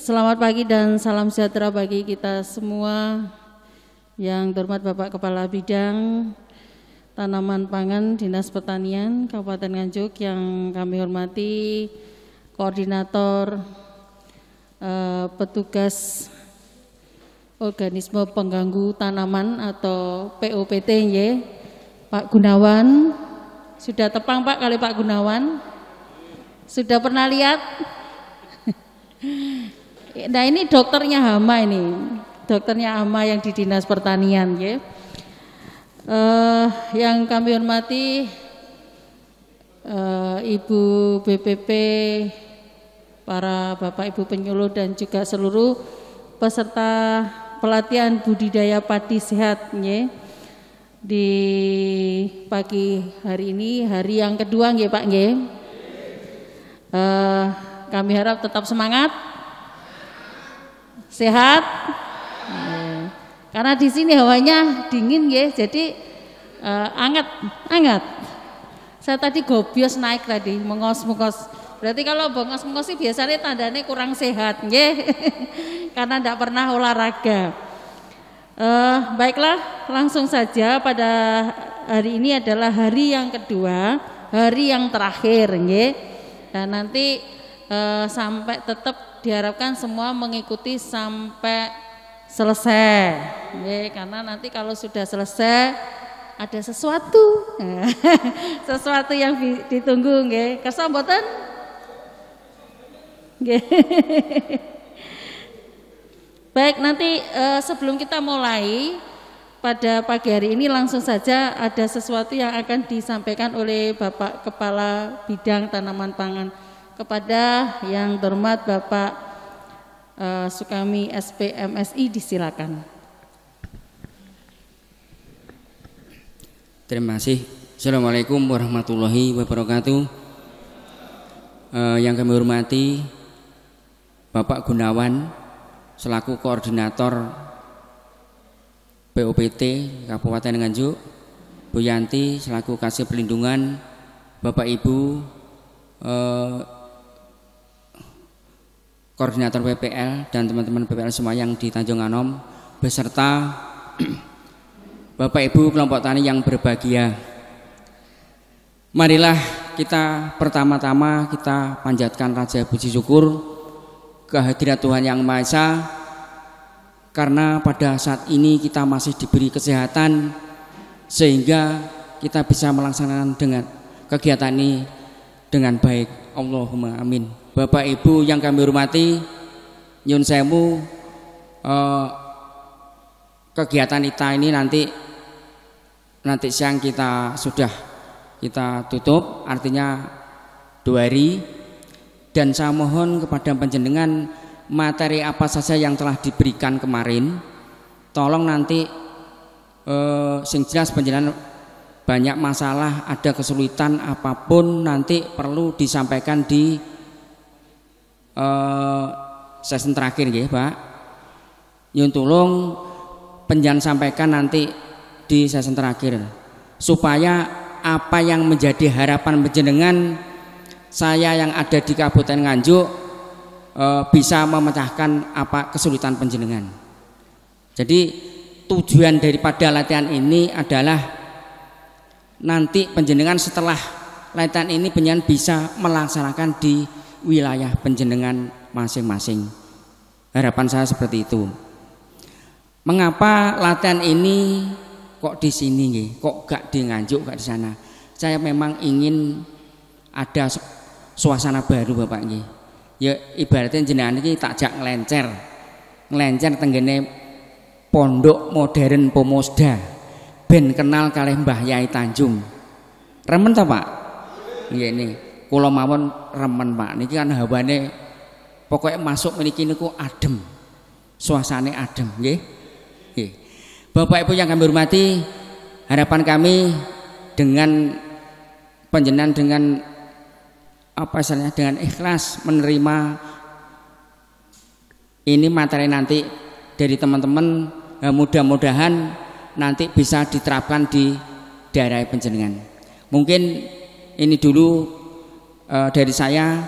Selamat pagi dan salam sejahtera bagi kita semua. Yang terhormat Bapak Kepala Bidang Tanaman Pangan Dinas Pertanian Kabupaten Nganjuk, yang kami hormati Koordinator Petugas Organisme Pengganggu Tanaman atau POPT Pak Gunawan. Sudah tepang Pak kali Pak Gunawan? Sudah pernah lihat? Nah ini dokternya hama, ini dokternya hama yang di Dinas Pertanian ya. Yang kami hormati Ibu BPP, para Bapak Ibu penyuluh dan juga seluruh peserta pelatihan budidaya padi sehat ya. Di pagi hari ini, hari yang kedua nggih Pak nggih. Kami harap tetap semangat, sehat, karena di sini hawanya dingin ya, jadi anget. Saya tadi gobios naik tadi, mengos-mengos. Berarti kalau bongos-mengos sih biasanya tandanya kurang sehat ya, karena tidak pernah olahraga. Baiklah, langsung saja. Pada hari ini adalah hari yang kedua, hari yang terakhir ya. Dan nanti sampai tetap diharapkan semua mengikuti sampai selesai ya, karena nanti kalau sudah selesai ada sesuatu sesuatu yang ditunggu nggih. Kersa mboten? Nggih. Baik, nanti sebelum kita mulai pada pagi hari ini, langsung saja ada sesuatu yang akan disampaikan oleh Bapak Kepala Bidang Tanaman Pangan kepada yang terhormat Bapak Sukami SPMSI, disilakan. Terima kasih. Assalamualaikum warahmatullahi wabarakatuh. Yang kami hormati Bapak Gunawan selaku koordinator POPT Kabupaten Nganjuk, Bu Yanti selaku Kasih Perlindungan, Bapak Ibu koordinator PPL dan teman-teman PPL semua yang di Tanjung Anom, beserta Bapak Ibu kelompok tani yang berbahagia. Marilah kita pertama-tama kita panjatkan raja puji syukur kehadirat Tuhan Yang Maha Esa, karena pada saat ini kita masih diberi kesehatan sehingga kita bisa melaksanakan dengan kegiatan ini dengan baik. Allahumma amin. Bapak Ibu yang kami hormati, nyun sewu, kegiatan kita ini nanti siang kita sudah kita tutup, artinya 2 hari. Dan saya mohon kepada panjenengan, materi apa saja yang telah diberikan kemarin, tolong nanti sing jelas panjenengan banyak masalah, ada kesulitan apapun nanti perlu disampaikan di sesi terakhir ya Pak. Nyun tulung panjenengan sampaikan nanti di sesi terakhir, supaya apa yang menjadi harapan panjenengan, saya yang ada di Kabupaten Nganjuk bisa memecahkan apa kesulitan panjenengan. Jadi tujuan daripada latihan ini adalah nanti panjenengan setelah latihan ini panjenengan bisa melaksanakan di wilayah panjenengan masing-masing. Harapan saya seperti itu. Mengapa latihan ini kok di sini, kok gak di Nganjuk, gak di sana? Saya memang ingin ada suasana baru Bapak nggih. Ya ibaratnya jenengan iki takjak nglencer tenggene pondok modern Pomosda ben kenal kalih Mbah Yai Tanjung. Remen ta Pak? Nggih ini kula mawon remen Pak. Niki kan hawane pokoknya masuk meniki niku adem. Suasane adem nggih. Nggih. Bapak Ibu yang kami hormati, harapan kami dengan panjenengan dengan apa istilahnya, dengan ikhlas menerima ini materi nanti dari teman-teman, mudah-mudahan nanti bisa diterapkan di daerah panjenengan. Mungkin ini dulu dari saya.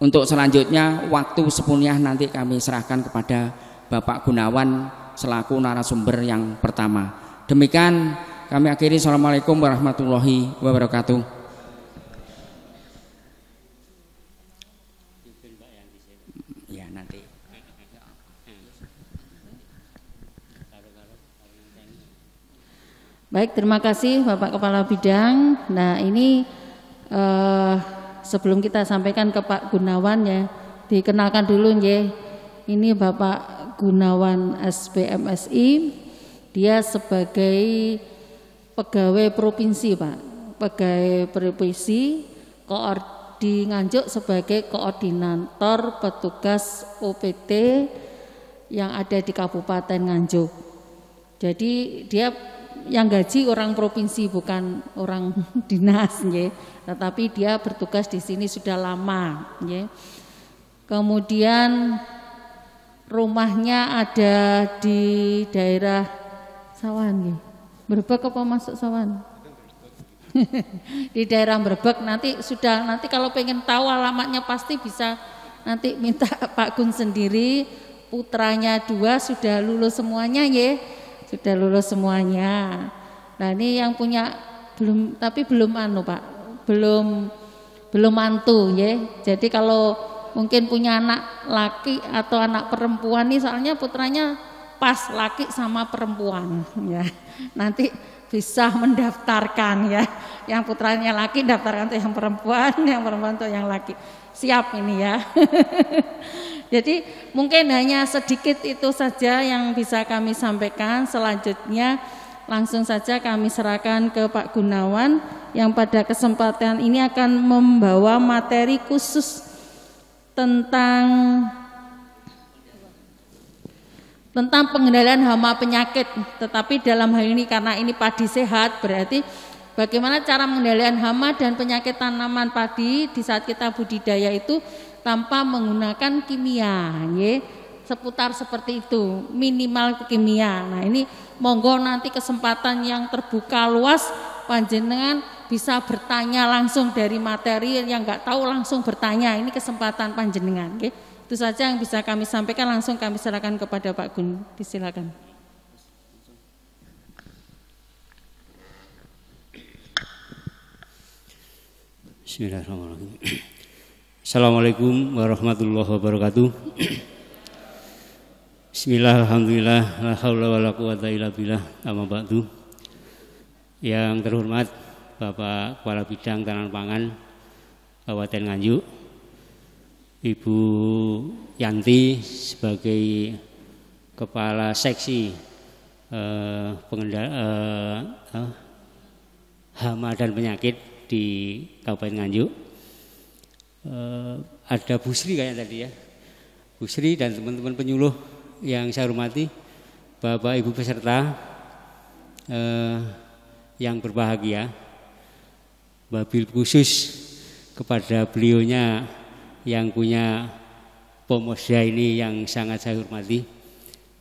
Untuk selanjutnya waktu sepunia nanti kami serahkan kepada Bapak Gunawan selaku narasumber yang pertama. Demikian kami akhiri. Assalamualaikum warahmatullahi wabarakatuh. Ya nanti. Baik, terima kasih Bapak Kepala Bidang. Nah ini sebelum kita sampaikan ke Pak Gunawan ya, dikenalkan dulu ya. Ini Bapak Gunawan SPMSI, dia sebagai pegawai provinsi Pak, pegawai provinsi di Nganjuk sebagai koordinator petugas OPT yang ada di Kabupaten Nganjuk. Jadi dia yang gaji orang provinsi bukan orang dinas ya, tetapi dia bertugas di sini sudah lama ya. Kemudian rumahnya ada di daerah Sawan ya. Brebek apa masuk Sawan? Di daerah Brebek. Nanti kalau pengen tahu alamatnya pasti bisa nanti minta Pak Gun sendiri. Putranya 2 sudah lulus semuanya ya. Sudah lulus semuanya. Nah ini yang punya belum, tapi belum Pak, belum mantu ya. Jadi kalau mungkin punya anak laki atau anak perempuan nih, soalnya putranya pas laki sama perempuan ya. Nanti bisa mendaftarkan ya. Yang putranya laki daftarkan untuk yang perempuan untuk yang laki. Siap ini ya. Jadi mungkin hanya sedikit itu saja yang bisa kami sampaikan. Selanjutnya langsung saja kami serahkan ke Pak Gunawan yang pada kesempatan ini akan membawa materi khusus tentang pengendalian hama penyakit. Tetapi dalam hal ini karena ini padi sehat, berarti bagaimana cara pengendalian hama dan penyakit tanaman padi di saat kita budidaya itu tanpa menggunakan kimia ya, seputar seperti itu, minimal kimia. Nah ini monggo nanti kesempatan yang terbuka luas, panjenengan bisa bertanya langsung dari materi, yang nggak tahu langsung bertanya, ini kesempatan panjenengan ya. Itu saja yang bisa kami sampaikan, langsung kami serahkan kepada Pak Gun, disilakan. Bismillahirrahmanirrahim. Assalamualaikum warahmatullahi wabarakatuh. Bismillah, alhamdulillah, la haula wala quwata illa billah, amma ba'du. Yang terhormat Bapak Kepala Bidang Tanaman Pangan Kabupaten Nganjuk, Ibu Yanti sebagai Kepala Seksi Hama dan Penyakit di Kabupaten Nganjuk. Ada Bu Sri kayaknya tadi ya, Bu Sri dan teman-teman penyuluh yang saya hormati, Bapak Ibu peserta yang berbahagia, wabil khusus kepada beliaunya yang punya Pomosda ini yang sangat saya hormati.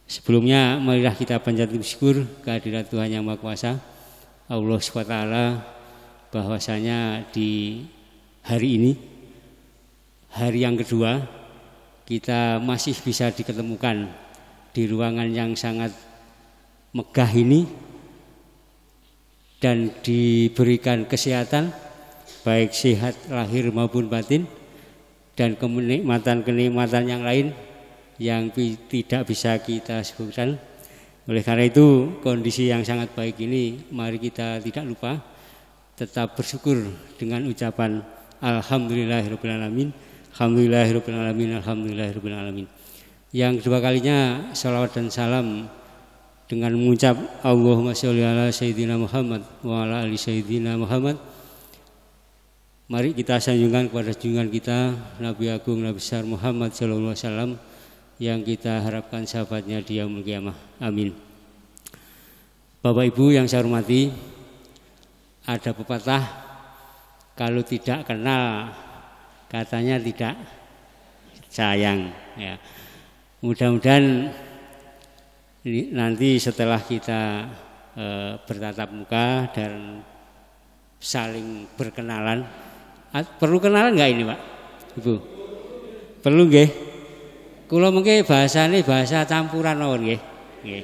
Sebelumnya marilah kita panjatkan syukur kehadirat Tuhan Yang Maha Kuasa, Allah SWT, bahwasanya di hari ini, hari yang kedua, kita masih bisa diketemukan di ruangan yang sangat megah ini dan diberikan kesehatan, baik sehat lahir maupun batin, dan kenikmatan yang lain yang tidak bisa kita sebutkan. Oleh karena itu, kondisi yang sangat baik ini mari kita tidak lupa tetap bersyukur dengan ucapan alhamdulillahirabbil alamin. Alhamdulillahirabbil alamin, alhamdulillahirabbil alamin. Yang kedua kalinya salawat dan salam dengan mengucap Allahumma sholli ala sayyidina Muhammad wa ala ali sayyidina Muhammad. Mari kita sanjungkan kepada junjungan kita Nabi Agung Nabi besar Muhammad sallallahu alaihi wasallam yang kita harapkan sahabatnya di yaumul qiyamah. Amin. Bapak Ibu yang saya hormati, ada pepatah kalau tidak kenal katanya tidak sayang ya. Mudah-mudahan nanti setelah kita bertatap muka dan saling berkenalan, perlu kenalan nggak ini Pak Ibu? Perlu nggih. Kula mengke bahasane bahasa campuran mawon nggih. Nggih.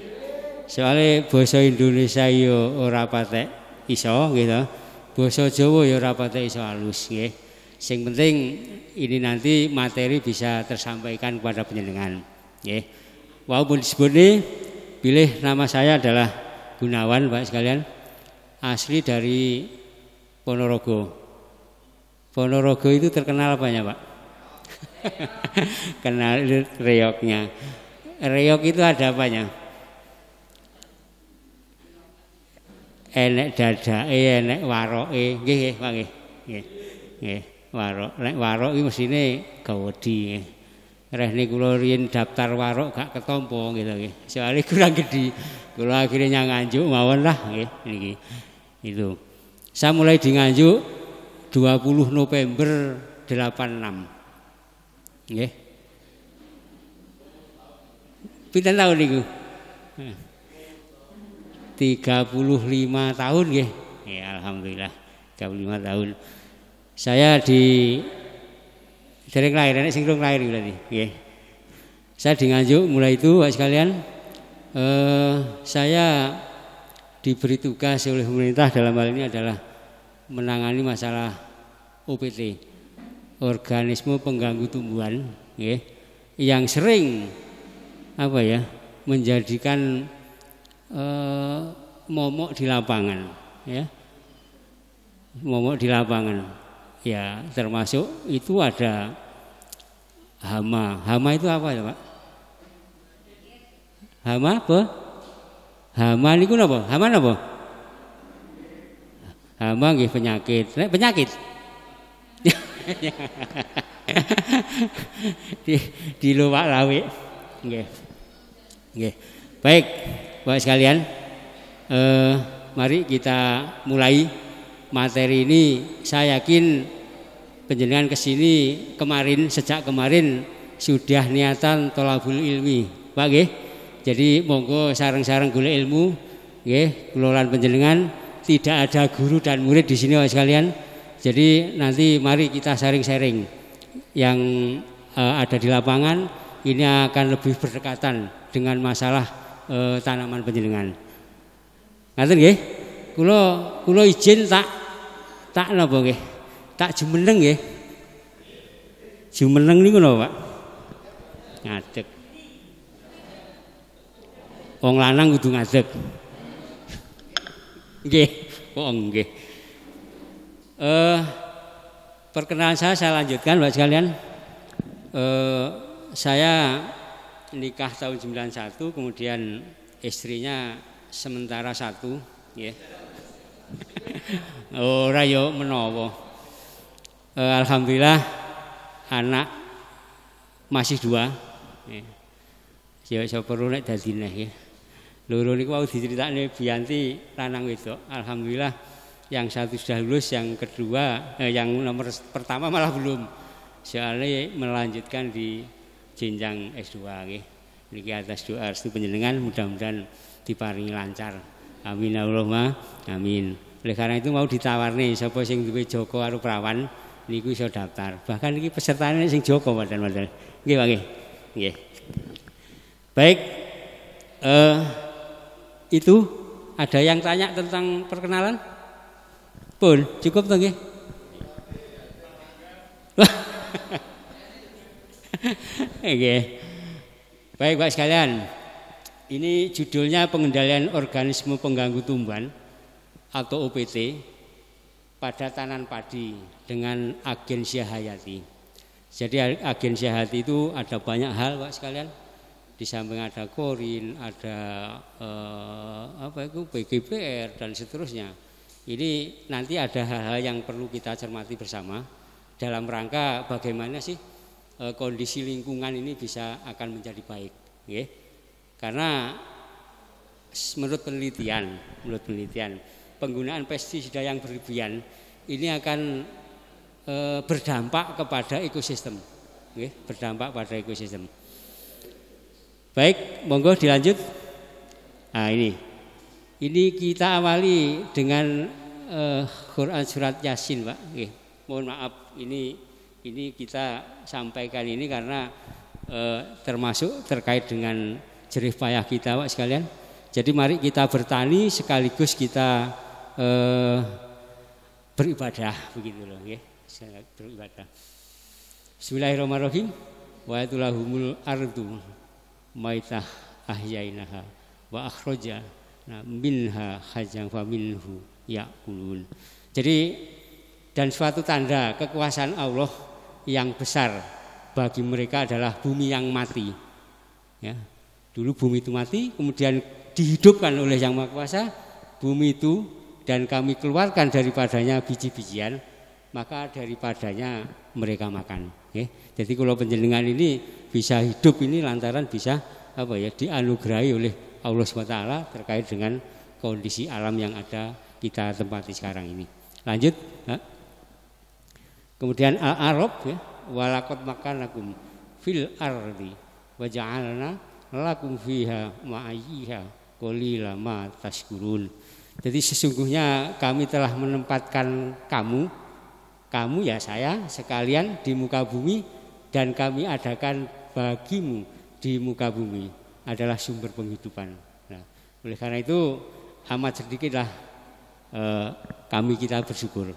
Soale basa Indonesia yo ora patek iso nggih to. Basa Jawa ya ora patek iso halus nggih. Sing penting ini nanti materi bisa tersampaikan kepada panjenengan nggih. Walaupun disebutnya pilih nama saya adalah Gunawan Pak sekalian. Asli dari Ponorogo. Ponorogo itu terkenal apanya Pak? Kenal reoknya. Reok itu ada apanya? Enek dadae, enek waroke, nggih nggih Pak nggih. Nggih, warok. Nek warok iki mesine gawedi nggih. Rehne kula riyen daftar warok gak ketampa gitu nggih. Soale kurang gedhi. Kula akhirnya nyang Nganjuk mawon lah nggih niki. Itu. Saya mulai di Nganjuk 20 November 86. Nggih. Pinten tahun niku? 35 tahun nggih. Ya alhamdulillah 35 tahun. Saya di dereng lahir nek sing lahir berarti nggih. Saya di Nganjuk mulai itu Pak sekalian saya diberi tugas oleh pemerintah dalam hal ini adalah menangani masalah OPT, organisme pengganggu tumbuhan nggih, yang sering apa ya menjadikan momok di lapangan ya. Momok di lapangan ya, termasuk itu ada hama. Hama itu apa ya Pak? Hama apa? Hama niku napa? Hama napa? Hama nggih penyakit. Nek penyakit. di luwak lawe. Nggih. Nggih. Baik, Bapak sekalian, mari kita mulai materi ini. Saya yakin panjenengan kesini sejak kemarin sudah niatan tolabul ilmi, Pak nggih. Jadi monggo sareng-sareng golek ilmu, nggih, kula lan panjenengan tidak ada guru dan murid di sini Bapak sekalian. Jadi nanti mari kita sharing-sharing yang ada di lapangan ini akan lebih berdekatan dengan masalah tanaman panjenengan. Ngaten nggih? Kula izin tak napa nggih? Tak jumeneng nggih. Jumeneng niku napa, Pak? Ngadeg. Wong lanang kudu ngadeg. Nggih, kok nggih. Perkenalan saya lanjutkan Bapak sekalian. Saya nikah tahun 91, kemudian istrinya sementara satu, nggih. Ora yo menawa. Alhamdulillah anak masih 2. Ya iso perlu nek dadi neh nggih. Loro niku wau diceritakne Bianti lanang wedok. Alhamdulillah yang satu sudah lulus, yang kedua yang nomor pertama malah belum. Soalnya melanjutkan di jenjang S2 nggih. Niki atas doa restu panjenengan mudah-mudahan diparingi lancar. Amin Allahumma amin. Oleh karena itu mau ditawarne sapa sing duwe Joko karo Prawan niku iso daftar. Bahkan niki pesertane sing Joko padahal. Nggih Pak nggih. Nggih. Baik. Itu ada yang tanya tentang perkenalan? Pun cukup toh nggih. Nggih. Baik Pak sekalian. Ini judulnya pengendalian organisme pengganggu tumbuhan atau OPT pada tanaman padi dengan agensia hayati. Jadi agensia hayati itu ada banyak hal Pak sekalian. Di samping ada korin, ada PGPR dan seterusnya. Ini nanti ada hal-hal yang perlu kita cermati bersama dalam rangka bagaimana sih kondisi lingkungan ini bisa akan menjadi baik, nggih. Karena menurut penelitian penggunaan pestisida yang berlebihan ini akan berdampak kepada ekosistem, nggih, berdampak pada ekosistem. Baik, monggo dilanjut. Nah ini kita awali dengan Quran surat Yasin, Pak. Mohon maaf, ini ini kita sampaikan ini karena termasuk terkait dengan jerih payah kita Pak sekalian. Jadi mari kita bertani sekaligus kita beribadah begitu loh ya. Beribadah. Bismillahirrahmanirrahim. Wa yatulahumul ardu maitah ahyainaha wa akhraja minha hajang fa minhu ya'kulun. Jadi dan suatu tanda kekuasaan Allah yang besar bagi mereka adalah bumi yang mati. Ya. Dulu bumi itu mati, kemudian dihidupkan oleh Yang Maha Kuasa bumi itu, dan kami keluarkan daripadanya biji-bijian, maka daripadanya mereka makan. Ya. Jadi kalau panjenengan ini bisa hidup ini lantaran bisa dianugerahi oleh Allah SWT terkait dengan kondisi alam yang ada kita tempati sekarang ini. Lanjut. Ya. Kemudian Al-A'raf ya. Walaqad makanakum fil ardi wa ja'alna lakum fiha ma'ayyiha qalila ma tashkurun. Jadi sesungguhnya kami telah menempatkan kamu ya saya sekalian di muka bumi, dan kami adakan bagimu di muka bumi adalah sumber penghidupan. Nah, oleh karena itu amat sedikitlah kita bersyukur.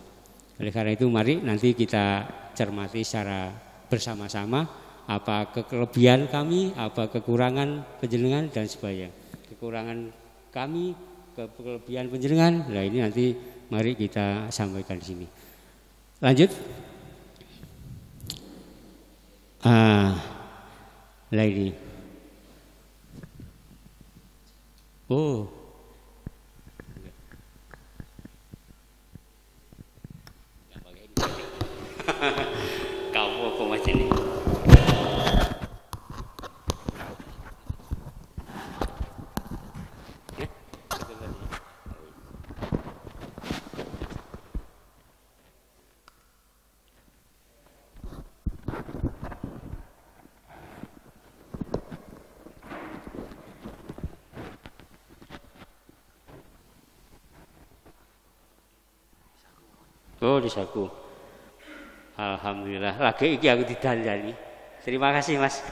Oleh karena itu mari nanti kita cermati secara bersama-sama apa kelebihan kami, apa kekurangan panjenengan dan sebagainya. Kekurangan kami, kelebihan panjenengan. Nah ini nanti mari kita sampaikan di sini. Lanjut. Lah ini. Oh. Kamu apa macam ini? Oh, di saku. Alhamdulillah, lagi iki aku didandani. Terima kasih Mas.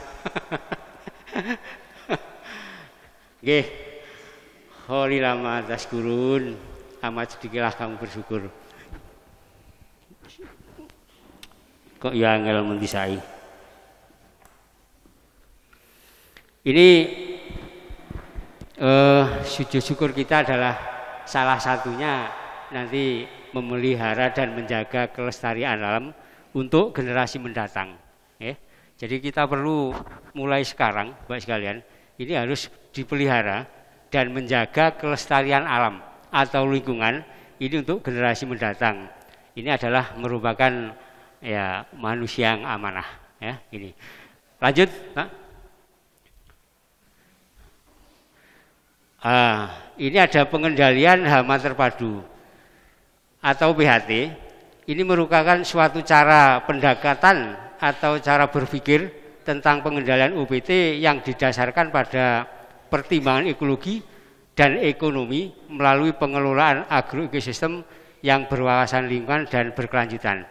Nggih. Holi lama taskurun, amat sedikitlah kamu bersyukur. Kok ya angel mendisai. Ini sujud syukur kita adalah salah satunya nanti memelihara dan menjaga kelestarian alam untuk generasi mendatang. Jadi kita perlu mulai sekarang, Bapak sekalian, ini harus dipelihara dan menjaga kelestarian alam atau lingkungan ini untuk generasi mendatang. Ini adalah merupakan ya manusia yang amanah. Ya, ini. Lanjut, Pak. Ini ada pengendalian hama terpadu atau PHT. Ini merupakan suatu cara pendekatan atau cara berpikir tentang pengendalian UPT yang didasarkan pada pertimbangan ekologi dan ekonomi melalui pengelolaan agroekosistem yang berwawasan lingkungan dan berkelanjutan.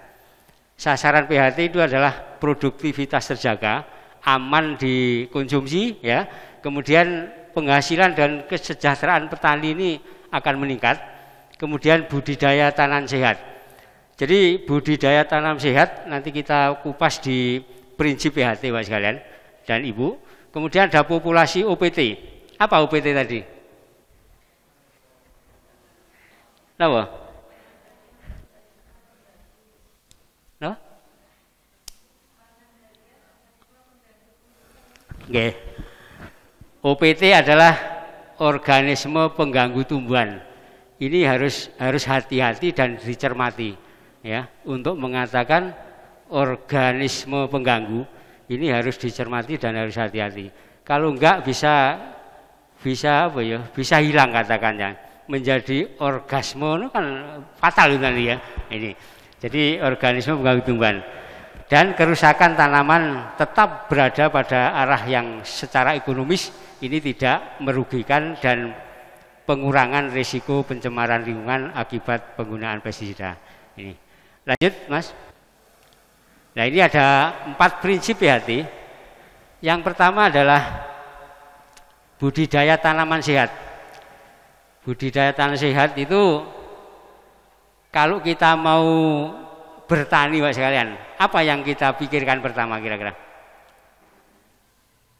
Sasaran PHT itu adalah produktivitas terjaga, aman dikonsumsi, ya. Kemudian penghasilan dan kesejahteraan petani ini akan meningkat. Kemudian budidaya tanam sehat. Jadi budidaya tanam sehat nanti kita kupas di prinsip PHT Pak sekalian dan Ibu. Kemudian ada populasi OPT. Apa OPT tadi? Apa? Apa? Oke. OPT adalah organisme pengganggu tumbuhan. Ini harus hati-hati dan dicermati, ya, untuk mengatakan organisme pengganggu ini harus dicermati dan harus hati-hati. Kalau enggak bisa apa ya? Bisa hilang katakannya, menjadi orgasme, kan fatal nanti ya. Ini. Jadi organisme pengganggu tumbuhan dan kerusakan tanaman tetap berada pada arah yang secara ekonomis ini tidak merugikan dan pengurangan risiko pencemaran lingkungan akibat penggunaan pestisida. Ini. Lanjut, Mas. Nah, ini ada 4 prinsip hati. Yang pertama adalah budidaya tanaman sehat. Budidaya tanaman sehat itu kalau kita mau bertani Pak sekalian, apa yang kita pikirkan pertama kira-kira?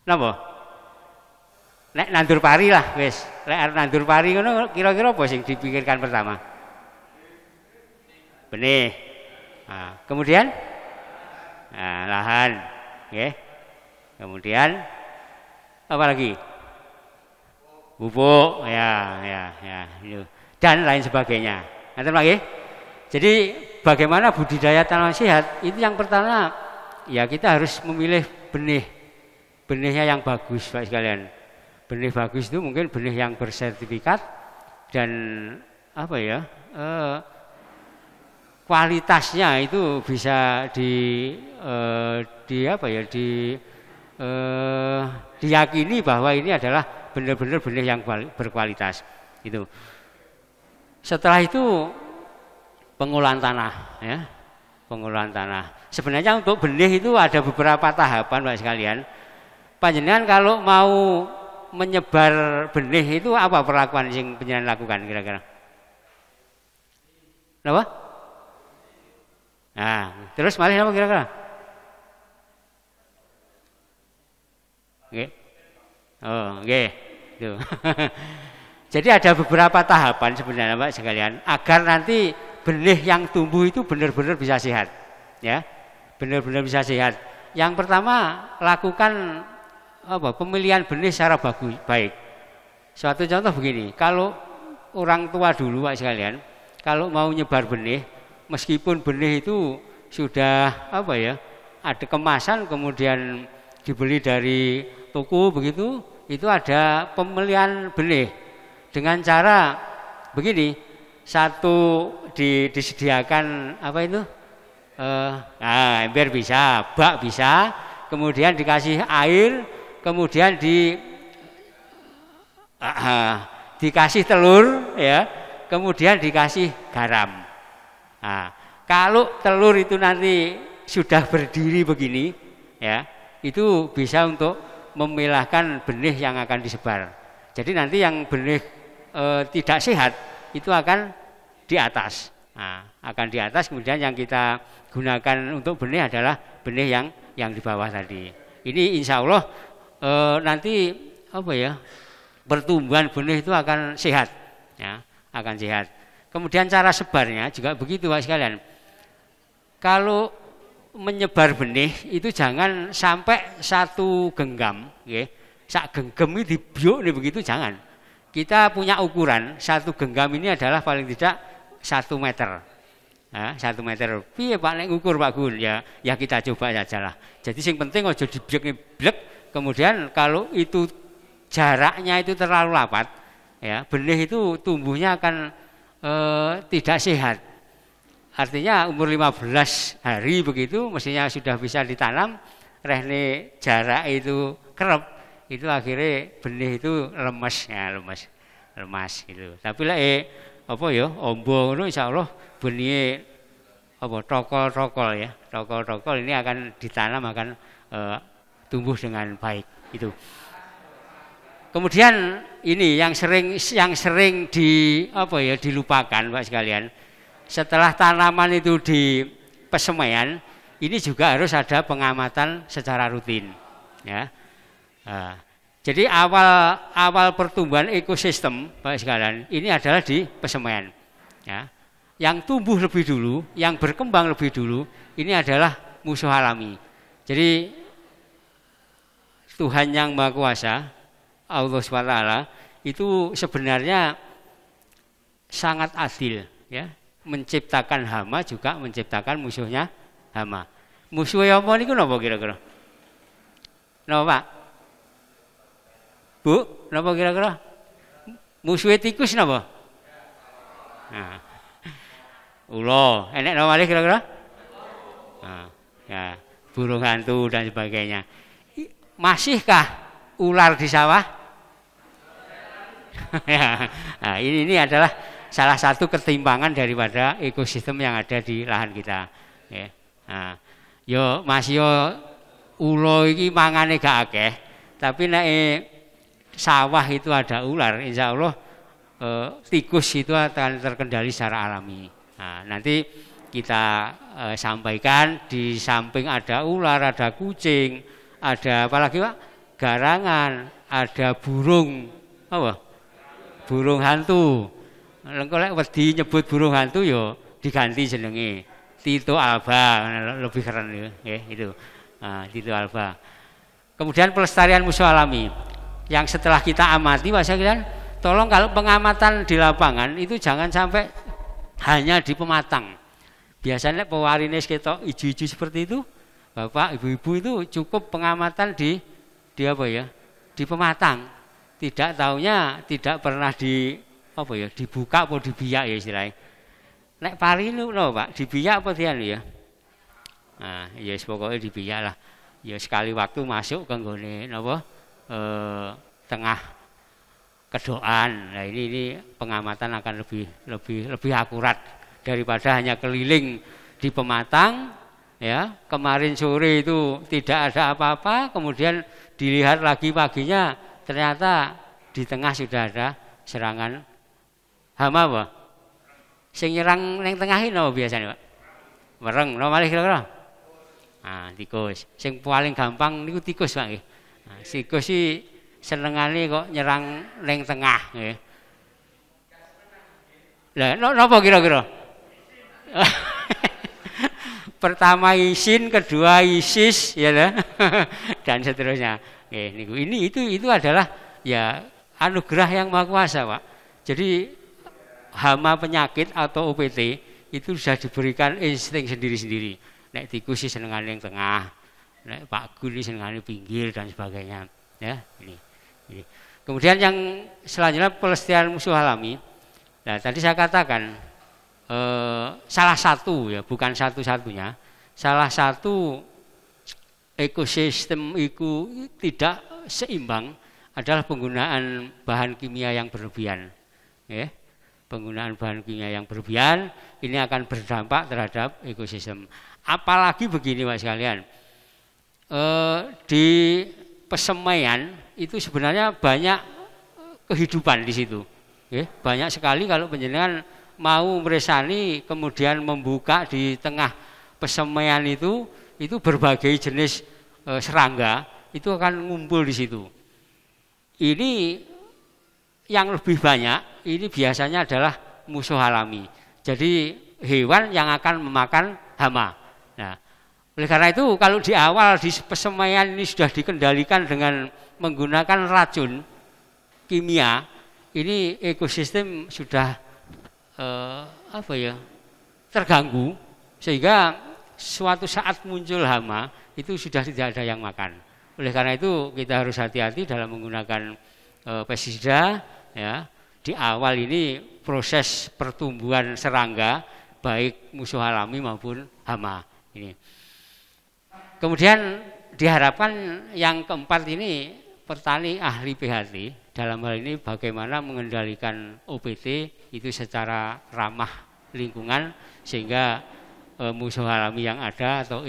Napa? Nek nandur pari lah wis. Nek nandur pari ngono kira-kira apa sing dipikirkan pertama? Benih. Nah, kemudian lahan, nggih. Kemudian apa lagi? Pupuk, dan lain sebagainya. Nanti lagi. Jadi bagaimana budidaya tanaman sehat? Itu yang pertama, ya kita harus memilih benihnya yang bagus, Pak sekalian. Benih bagus itu mungkin benih yang bersertifikat dan apa ya? Kualitasnya itu bisa diyakini bahwa ini adalah benar-benar benih yang berkualitas. Itu. Setelah itu pengolahan tanah, ya, pengolahan tanah. Sebenarnya untuk benih itu ada beberapa tahapan, Pak sekalian. Panjenengan kalau mau menyebar benih itu apa perlakuan yang panjenengan lakukan kira-kira? Kenapa? Nah, terus malih apa kira-kira? Oke. Oh, oke. Tuh. Jadi ada beberapa tahapan sebenarnya Pak sekalian agar nanti benih yang tumbuh itu benar-benar bisa sehat. Ya. Benar-benar bisa sehat. Yang pertama, lakukan pemilihan benih secara baik. Suatu contoh begini, kalau orang tua dulu Pak sekalian, kalau mau nyebar benih, meskipun benih itu sudah ada kemasan kemudian dibeli dari toko begitu, itu ada pemilihan benih dengan cara begini, satu disediakan ember bisa, bak bisa, kemudian dikasih air, kemudian dikasih telur, ya, kemudian dikasih garam. Nah, kalau telur itu nanti sudah berdiri begini, ya, itu bisa untuk memilahkan benih yang akan disebar. Jadi nanti yang benih tidak sehat itu akan di atas. Nah, akan di atas, kemudian yang kita gunakan untuk benih adalah benih yang di bawah tadi. Ini insya Allah nanti pertumbuhan benih itu akan sehat, ya, akan sehat. Kemudian cara sebarnya juga begitu Pak sekalian. Kalau menyebar benih itu jangan sampai satu genggam, ya. Sak genggam ini dibiuk nih begitu jangan. Kita punya ukuran, satu genggam ini adalah paling tidak 1 meter. Nah, 1 meter. Piye Pak nek ngukur Pak Gun? Ya kita coba saja lah. Jadi yang penting ojo diblek-blek. Kemudian kalau itu jaraknya itu terlalu rapat, ya, benih itu tumbuhnya akan tidak sehat. Artinya umur 15 hari begitu mestinya sudah bisa ditanam, rehne jarak itu kerep, itu akhirnya benih itu lemas gitu. Tapi ombo ngono insyaallah benih tokol ya. Tokol ini akan ditanam, akan tumbuh dengan baik itu. Kemudian ini yang sering dilupakan Pak sekalian. Setelah tanaman itu di pesemaian, ini juga harus ada pengamatan secara rutin, ya. Jadi awal pertumbuhan ekosistem Pak sekalian ini adalah di pesemaian, ya. Yang tumbuh lebih dulu, yang berkembang lebih dulu, ini adalah musuh alami. Jadi Tuhan yang Maha Kuasa, Allah SWT itu sebenarnya sangat adil, ya. Menciptakan hama juga menciptakan musuhnya hama. Musuhnya apa niku napa kira-kira? Napa Pak? Bu, napa kira-kira? Musuhnya tikus napa? Nah. Ula, enek napa malih kira-kira? Nah, ya, burung hantu dan sebagainya. Masihkah ular di sawah? Nah, ini adalah salah satu ketimpangan daripada ekosistem yang ada di lahan kita. Ya. Nah, Ya Mas yo ulo iki mangane gak akeh, tapi nek sawah itu ada ular, insya Allah tikus itu akan terkendali secara alami. Nah, nanti kita sampaikan di samping ada ular, ada kucing, ada apalagi Pak? Garangan, ada burung, apa? Burung hantu. Lengko lek wedi nyebut burung hantu yo diganti jenenge Tito Alba, lebih keren ya, itu. Nah, Tito Alba. Kemudian pelestarian musuh alami. Yang setelah kita amati Pak sekalian, tolong kalau pengamatan di lapangan itu jangan sampai hanya di pematang. Biasanya pewarines ketok ijo-ijo seperti itu, Bapak, Ibu-ibu itu cukup pengamatan di apa ya? Di pematang. Tidak taunya tidak pernah di apa ya? Dibuka atau dibiak ya istilahnya. Nek pari itu no, Pak, dibiak apa dian ya? Nah, ya pokoknya dibiak lah. Ya sekali waktu masuk ke nggone napa? Tengah kedoan. Nah ini pengamatan akan lebih akurat daripada hanya keliling di pematang ya. Kemarin sore itu tidak ada apa-apa, kemudian dilihat lagi paginya ternyata di tengah sudah ada serangan hama apa? Sing nyerang ning tengah iki napa biasane, Pak? Wereng, napa malih kira-kira? Ah, tikus. Sing paling gampang niku tikus, Pak nggih. Nah, tikus sih senengane kok nyerang ning tengah nggih. Lah napa kira-kira? Pertama isin, kedua ISIS ya lah. Dan seterusnya. Niku itu adalah ya anugerah yang Maha Kuasa, Pak. Jadi hama penyakit atau OPT itu sudah diberikan insting sendiri-sendiri. Nek tikus sih senengane yang tengah, nek Pak Gun senengane pinggir dan sebagainya. Ya, ini. Kemudian yang selanjutnya pelestarian musuh alami. Nah, tadi saya katakan salah satu ya, bukan satu-satunya, salah satu ekosistem itu tidak seimbang adalah penggunaan bahan kimia yang berlebihan. Ya. Penggunaan bahan kimia yang berlebihan ini akan berdampak terhadap ekosistem. Apalagi begini Pak sekalian, di pesemaian itu sebenarnya banyak kehidupan di situ. Banyak sekali kalau panjenengan mau meresani kemudian membuka di tengah pesemaian itu berbagai jenis serangga itu akan ngumpul di situ. Ini yang lebih banyak ini biasanya adalah musuh alami. Jadi hewan yang akan memakan hama. Nah, oleh karena itu kalau di awal di pesemaian ini sudah dikendalikan dengan menggunakan racun kimia, ini ekosistem sudah terganggu sehingga suatu saat muncul hama itu sudah tidak ada yang makan. Oleh karena itu kita harus hati-hati dalam menggunakan pestisida ya. Di awal ini proses pertumbuhan serangga baik musuh alami maupun hama ini. Kemudian diharapkan yang keempat ini petani ahli PHT dalam hal ini bagaimana mengendalikan OPT itu secara ramah lingkungan sehingga musuh alami yang ada atau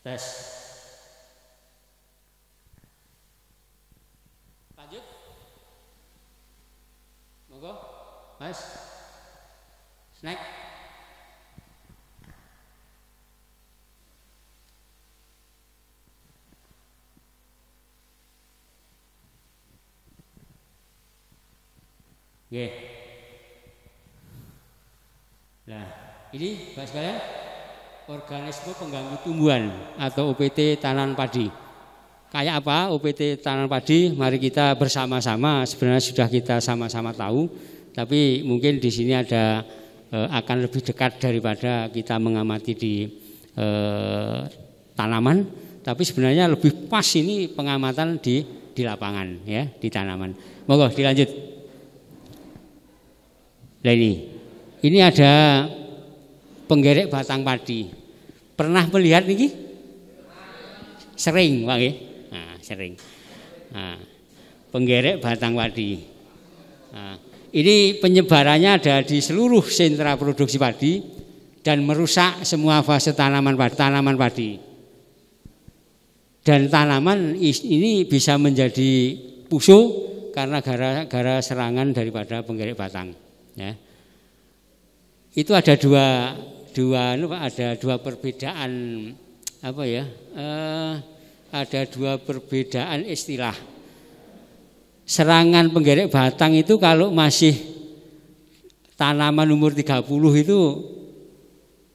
tes. Lanjut. Monggo. Mas. Snack. Nggih. Nah, ini Pak sekalian organisme pengganggu tumbuhan atau OPT tanaman padi. Kayak apa OPT tanaman padi? Mari kita bersama-sama, sebenarnya sudah kita sama-sama tahu, tapi mungkin di sini ada akan lebih dekat daripada kita mengamati di tanaman, tapi sebenarnya lebih pas ini pengamatan di lapangan ya, di tanaman. Monggo dilanjut. Nah ini Ini ada penggerek batang padi. Pernah melihat niki? Sering, Pak nggih. Nah, sering. Nah, penggerek batang padi. Nah, ini penyebarannya ada di seluruh sentra produksi padi dan merusak semua fase tanaman padi. Dan tanaman ini bisa menjadi pusuh karena gara serangan daripada penggerek batang. Ya. Itu ada dua perbedaan apa ya? Ada dua perbedaan istilah. Serangan penggerek batang itu kalau masih tanaman umur 30 itu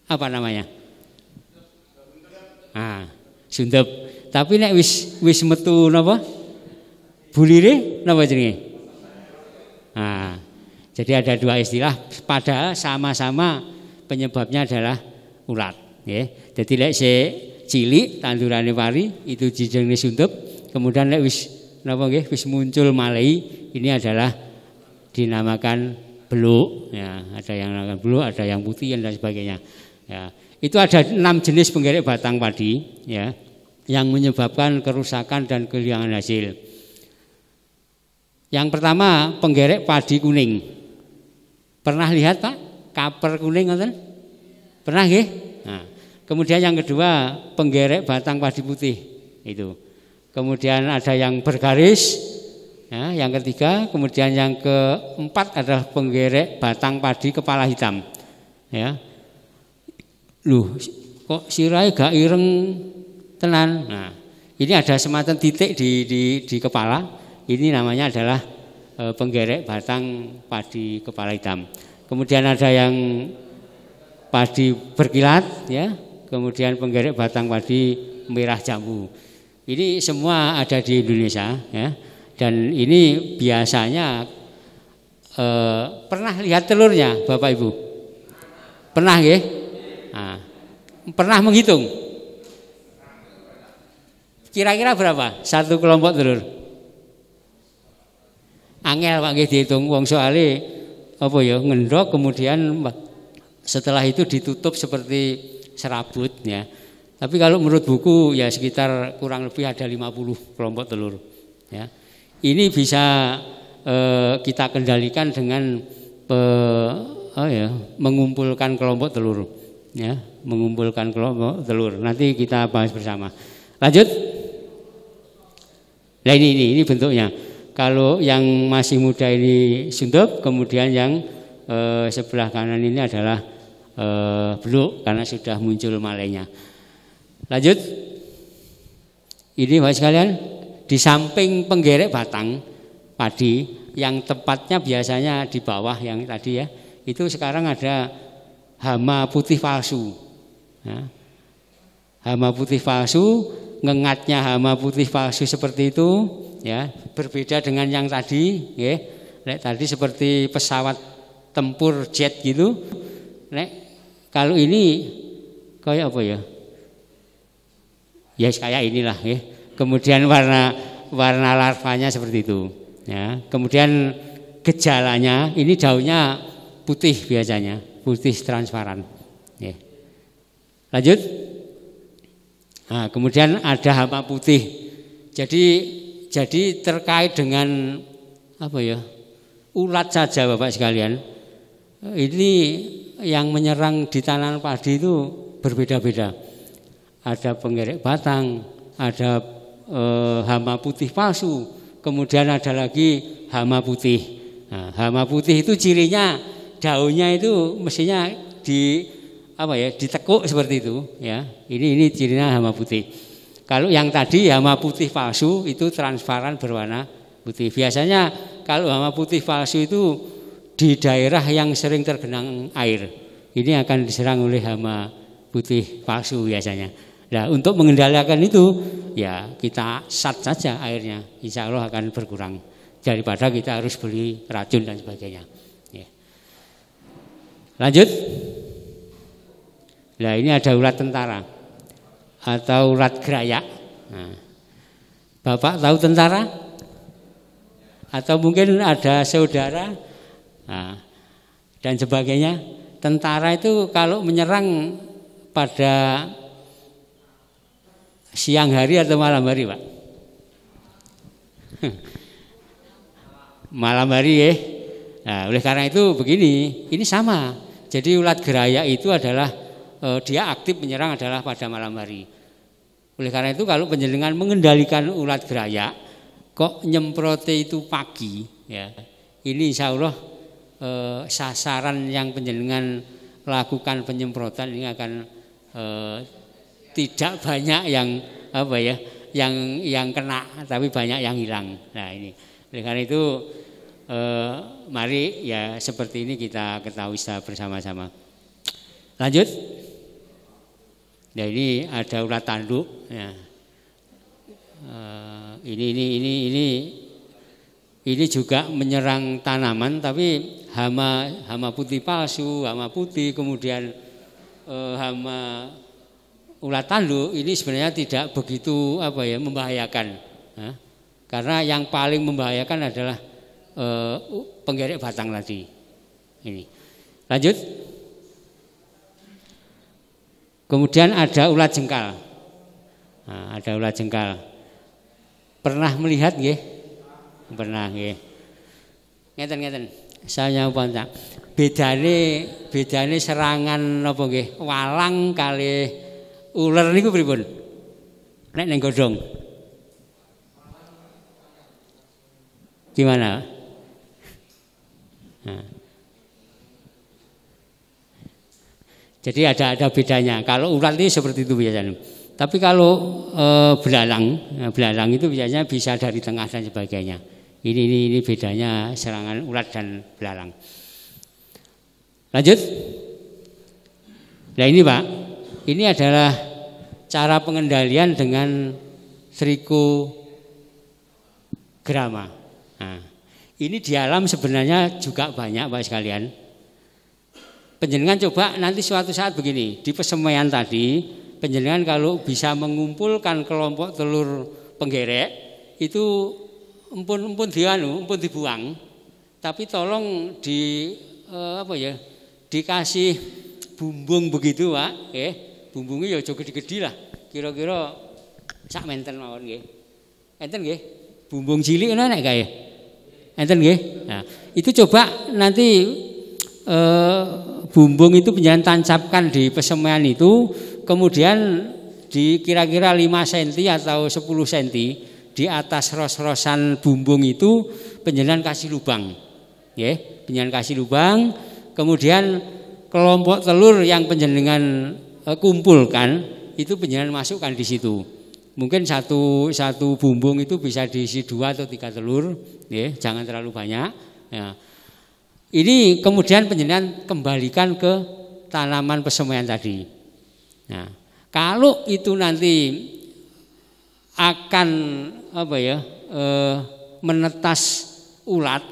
apa namanya? Sundep. Tapi nek wis metu napa? Bulire napa jenenge? Jadi ada dua istilah, padahal sama-sama penyebabnya adalah ulat, ya. Jadi lek se cilik tandurane pari itu jenenge sundep, kemudian lek wis napa nggih wis muncul malai ini adalah dinamakan beluk, ya. Ada yang namakan beluk, ada yang putih dan sebagainya. Ya. Itu ada 6 jenis penggerek batang padi, ya, yang menyebabkan kerusakan dan kehilangan hasil. Yang pertama penggerek padi kuning. Pernah lihat Pak? Kaper kuning ngoten? Pernah nggih? Nah, kemudian yang kedua penggerek batang padi putih itu. Kemudian ada yang bergaris, ya, yang ketiga, kemudian yang keempat adalah penggerek batang padi kepala hitam. Ya. Loh, kok sirahe gak ireng tenan. Nah, ini ada semacam titik di kepala. Ini namanya adalah penggerek batang padi kepala hitam. Kemudian ada yang padi berkilat, ya. Kemudian penggerek batang padi merah jambu. Ini semua ada di Indonesia, ya. Dan ini biasanya pernah lihat telurnya, Bapak Ibu? Pernah nggih? Nah, pernah menghitung? Kira-kira berapa? Satu kelompok telur? Angel Pak nggih dihitung wong soalé apa ya ngendok kemudian setelah itu ditutup seperti serabut, ya. Tapi kalau menurut buku ya sekitar kurang lebih ada 50 kelompok telur, ya. Ini bisa kita kendalikan dengan mengumpulkan kelompok telur, ya, mengumpulkan kelompok telur. Nanti kita bahas bersama. Lanjut. Nah ini bentuknya. Kalau yang masih muda ini sundep, kemudian yang sebelah kanan ini adalah beluk karena sudah muncul malainya. Lanjut. Ini Bapak sekalian, di samping penggerek batang padi yang tepatnya biasanya di bawah yang tadi, ya, itu sekarang ada hama putih palsu. Ya. Hama putih palsu, ngengatnya hama putih palsu seperti itu, ya, berbeda dengan yang tadi, ya. Nek tadi seperti pesawat tempur jet gitu. Nek kalau ini kayak apa ya? Ya kayak inilah, ya. Kemudian warna larvanya seperti itu, ya. Kemudian gejalanya ini daunnya putih biasanya, putih transparan, ya. Lanjut. Nah, kemudian ada hama putih. Jadi terkait dengan apa ya? Ulat saja Bapak sekalian. Ini yang menyerang di tanaman padi itu berbeda-beda. Ada penggerek batang, ada hama putih palsu, kemudian ada lagi hama putih. Nah, hama putih itu cirinya daunnya itu mestinya ditekuk seperti itu, ya. Ini cirinya hama putih. Kalau yang tadi hama putih palsu itu transparan berwarna putih. Biasanya kalau hama putih palsu itu di daerah yang sering tergenang air, ini akan diserang oleh hama putih palsu biasanya. Nah, untuk mengendalikan itu, ya kita sat saja airnya, insya Allah akan berkurang daripada kita harus beli racun dan sebagainya. Ya. Lanjut. Nah, ini ada ulat tentara atau ulat gerayak. Nah, Bapak tahu tentara? Atau mungkin ada saudara, nah, dan sebagainya. tentara itu kalau menyerang pada siang hari atau malam hari, Pak? Malam hari ya. Nah, oleh karena itu begini, ini sama. Jadi ulat geraya itu adalah dia aktif menyerang adalah pada malam hari. Oleh karena itu kalau panjenengan mengendalikan ulat geraya kok nyemprote itu pagi ya. Ini insya Allah sasaran yang panjenengan lakukan penyemprotan ini akan tidak banyak yang apa ya, yang kena, tapi banyak yang hilang. Nah ini, oleh karena itu mari ya seperti ini kita ketahui bersama-sama. Lanjut. Nah ini ada ulat tanduk. Ya. Ini juga menyerang tanaman, tapi hama putih palsu, hama putih, kemudian hama ulat tanduk ini sebenarnya tidak begitu apa ya membahayakan, ya. Karena yang paling membahayakan adalah penggerek batang tadi. Ini. Lanjut. Kemudian ada ulat jengkal. Nah, ada ulat jengkal. Pernah melihat nggih? Pernah nggih. Ngeten. Saya nyapa. Bedane serangan napa nggih? Walang kali ular niku pripun? Nek ning godhong. Gimana? Nah. Jadi ada bedanya. Kalau ulat ini seperti itu biasanya. Tapi kalau belalang itu biasanya bisa dari tengah dan sebagainya. Ini bedanya serangan ulat dan belalang. Lanjut. Nah ini Pak, ini adalah cara pengendalian dengan trikograma. Nah, ini di alam sebenarnya juga banyak Pak sekalian. Panjenengan coba nanti suatu saat begini, di pesemaian tadi, panjenengan kalau bisa mengumpulkan kelompok telur penggerek itu empun dibuang, tapi tolong dikasih bumbung begitu Pak, bumbungnya ya aja gede-gede lah, kira-kira sak menten mawon nggih. Enten nggih? Bumbung cilik ngono nek kae. Enten nggih? Nah, itu coba nanti bumbung itu panjenengan tancapkan di pesemaian itu, kemudian di kira-kira 5 cm atau 10 cm di atas ros-rosan bumbung itu panjenengan kasih lubang. Nggih, panjenengan kasih lubang, kemudian kelompok telur yang panjenengan kumpulkan itu panjenengan masukkan di situ. Mungkin satu bumbung itu bisa diisi 2 atau 3 telur, nggih, jangan terlalu banyak. Ya. Ini kemudian panjenengan kembalikan ke tanaman pesemaian tadi. Nah, kalau itu nanti akan menetas ulat,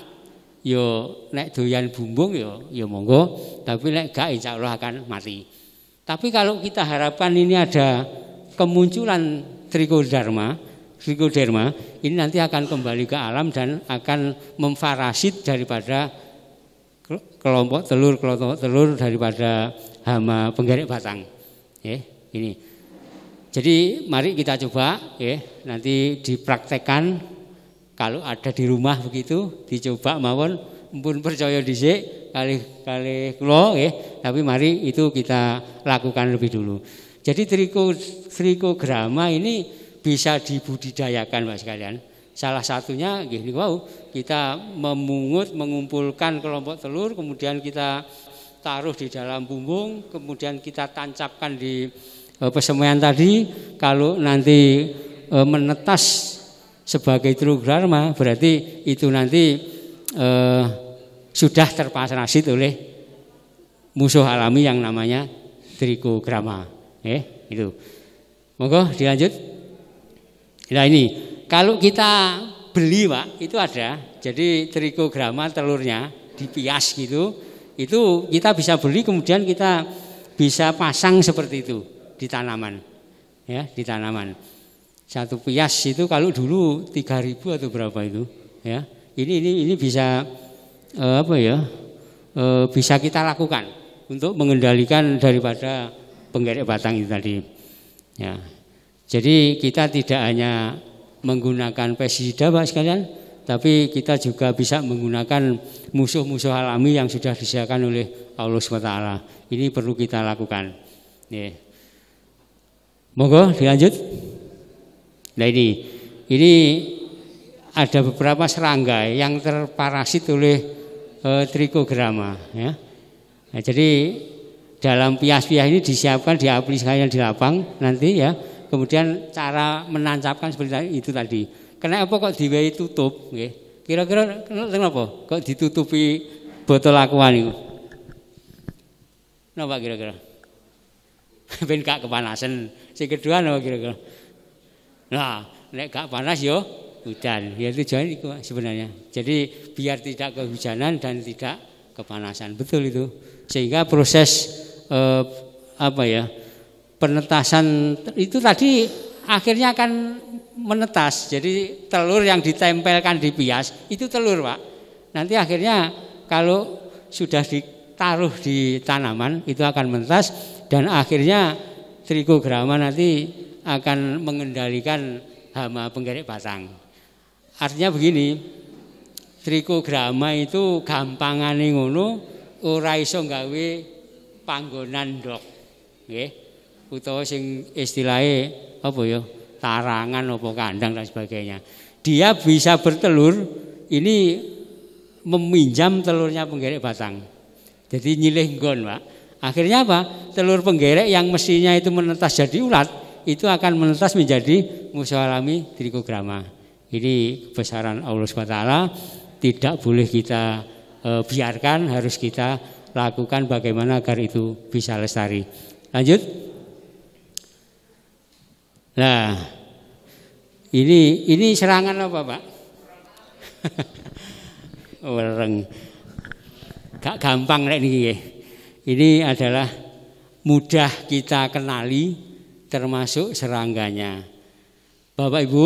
yo nek doyan bumbung yo monggo, tapi nek gak insya Allah akan mati. Tapi kalau kita harapkan ini ada kemunculan trikoderma, ini nanti akan kembali ke alam dan akan memfarasit daripada kelompok telur daripada hama penggerek batang. Ini. Jadi mari kita coba nanti dipraktekkan kalau ada di rumah begitu dicoba mawon mumpun percaya dhisik kali kula tapi mari itu kita lakukan lebih dulu. Jadi trikograma ini bisa dibudidayakan Mas sekalian. Salah satunya gini, kita mengumpulkan kelompok telur, kemudian kita taruh di dalam bumbung, kemudian kita tancapkan di pesemaian tadi. Kalau nanti menetas sebagai trikograma, berarti itu nanti sudah terparasit oleh musuh alami yang namanya trikograma. Itu. Monggo dilanjut. Nah ini. Kalau kita beli Pak, itu ada. Jadi trikograma telurnya dipias gitu. Itu kita bisa beli kemudian kita bisa pasang seperti itu di tanaman. Ya, di tanaman. Satu pias itu kalau dulu 3.000 atau berapa itu, ya. Ini bisa bisa kita lakukan. untuk mengendalikan daripada penggerek batang itu tadi. Ya. Jadi kita tidak hanya menggunakan pestisida Pak sekalian, tapi kita juga bisa menggunakan musuh-musuh alami yang sudah disediakan oleh Allah SWT. Ini perlu kita lakukan. Ya. Monggo dilanjut. Nah ini ada beberapa serangga yang terparasit oleh Trichogramma. Ya. Nah, jadi dalam pias-pias ini disiapkan, diaplikasikan di lapang nanti ya. Kemudian cara menancapkan seperti itu tadi. Kenapa kok diwehi tutup? Kira-kira kenapa? Kok ditutupi botol aqua niku? Napa kira-kira? Ben gak kepanasan. Sing kedua napa kira-kira? Nah, nek gak panas yo hujan. Ya tujuan itu sebenarnya. Jadi biar tidak kehujanan dan tidak kepanasan. Betul itu. Sehingga proses penetasan itu tadi akhirnya akan menetas. Jadi telur yang ditempelkan di pias itu telur Pak. Nanti akhirnya kalau sudah ditaruh di tanaman itu akan menetas dan akhirnya Trichogramma nanti akan mengendalikan hama penggerek batang. Artinya begini, Trichogramma itu gampangane ngono ora iso gawe panggonan ndok. Nggih. Utawa sing istilahnya apa ya? Tarangan apa kandang dan sebagainya. Dia bisa bertelur ini meminjam telurnya penggerek batang. Jadi nyilih nggon, Pak. Akhirnya apa? Telur penggerek yang mestinya itu menetas jadi ulat, itu akan menetas menjadi musuh alami Trichogramma. Ini kebesaran Allah SWT, tidak boleh kita biarkan, harus kita lakukan bagaimana agar itu bisa lestari. Lanjut. Nah, ini serangan apa Pak? Wereng. Gak gampang nek niki. Ini adalah mudah kita kenali termasuk serangganya. Bapak Ibu,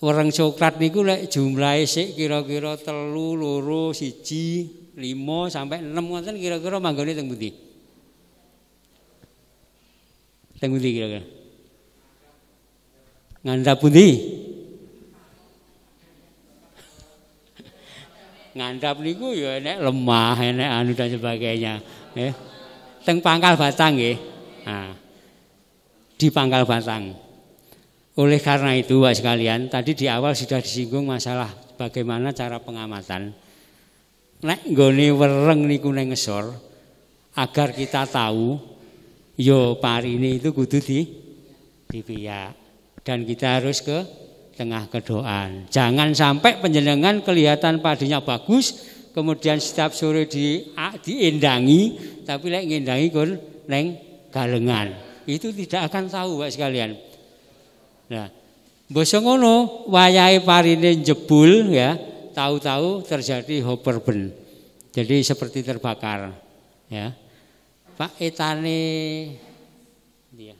wereng coklat niku lek jumlahe sik kira-kira 3, 2, 1, 5 sampai 6 ngoten kira-kira manggone teng pundi? Teng pundi kira-kira? Ngandhap pundi? Ngandhap niku ya enek lemah, enek anu dan sebagainya. Teng pangkal batang nggih. Nah, di pangkal batang. Oleh karena itu Pak sekalian, tadi di awal sudah disinggung masalah bagaimana cara pengamatan. Nek nggone wereng niku neng ngesor, agar kita tahu yo parine itu kudu dipiyak. Dan kita harus ke tengah kedoan. Jangan sampai penjenengan kelihatan padinya bagus, kemudian setiap sore diendangi, tapi lek ngendangi kon neng galengan. Itu tidak akan tahu Pak sekalian. Nah, basa ngono wayahe parine jebul ya, tahu-tahu terjadi hoperburn. Jadi seperti terbakar ya. Pak etane dia.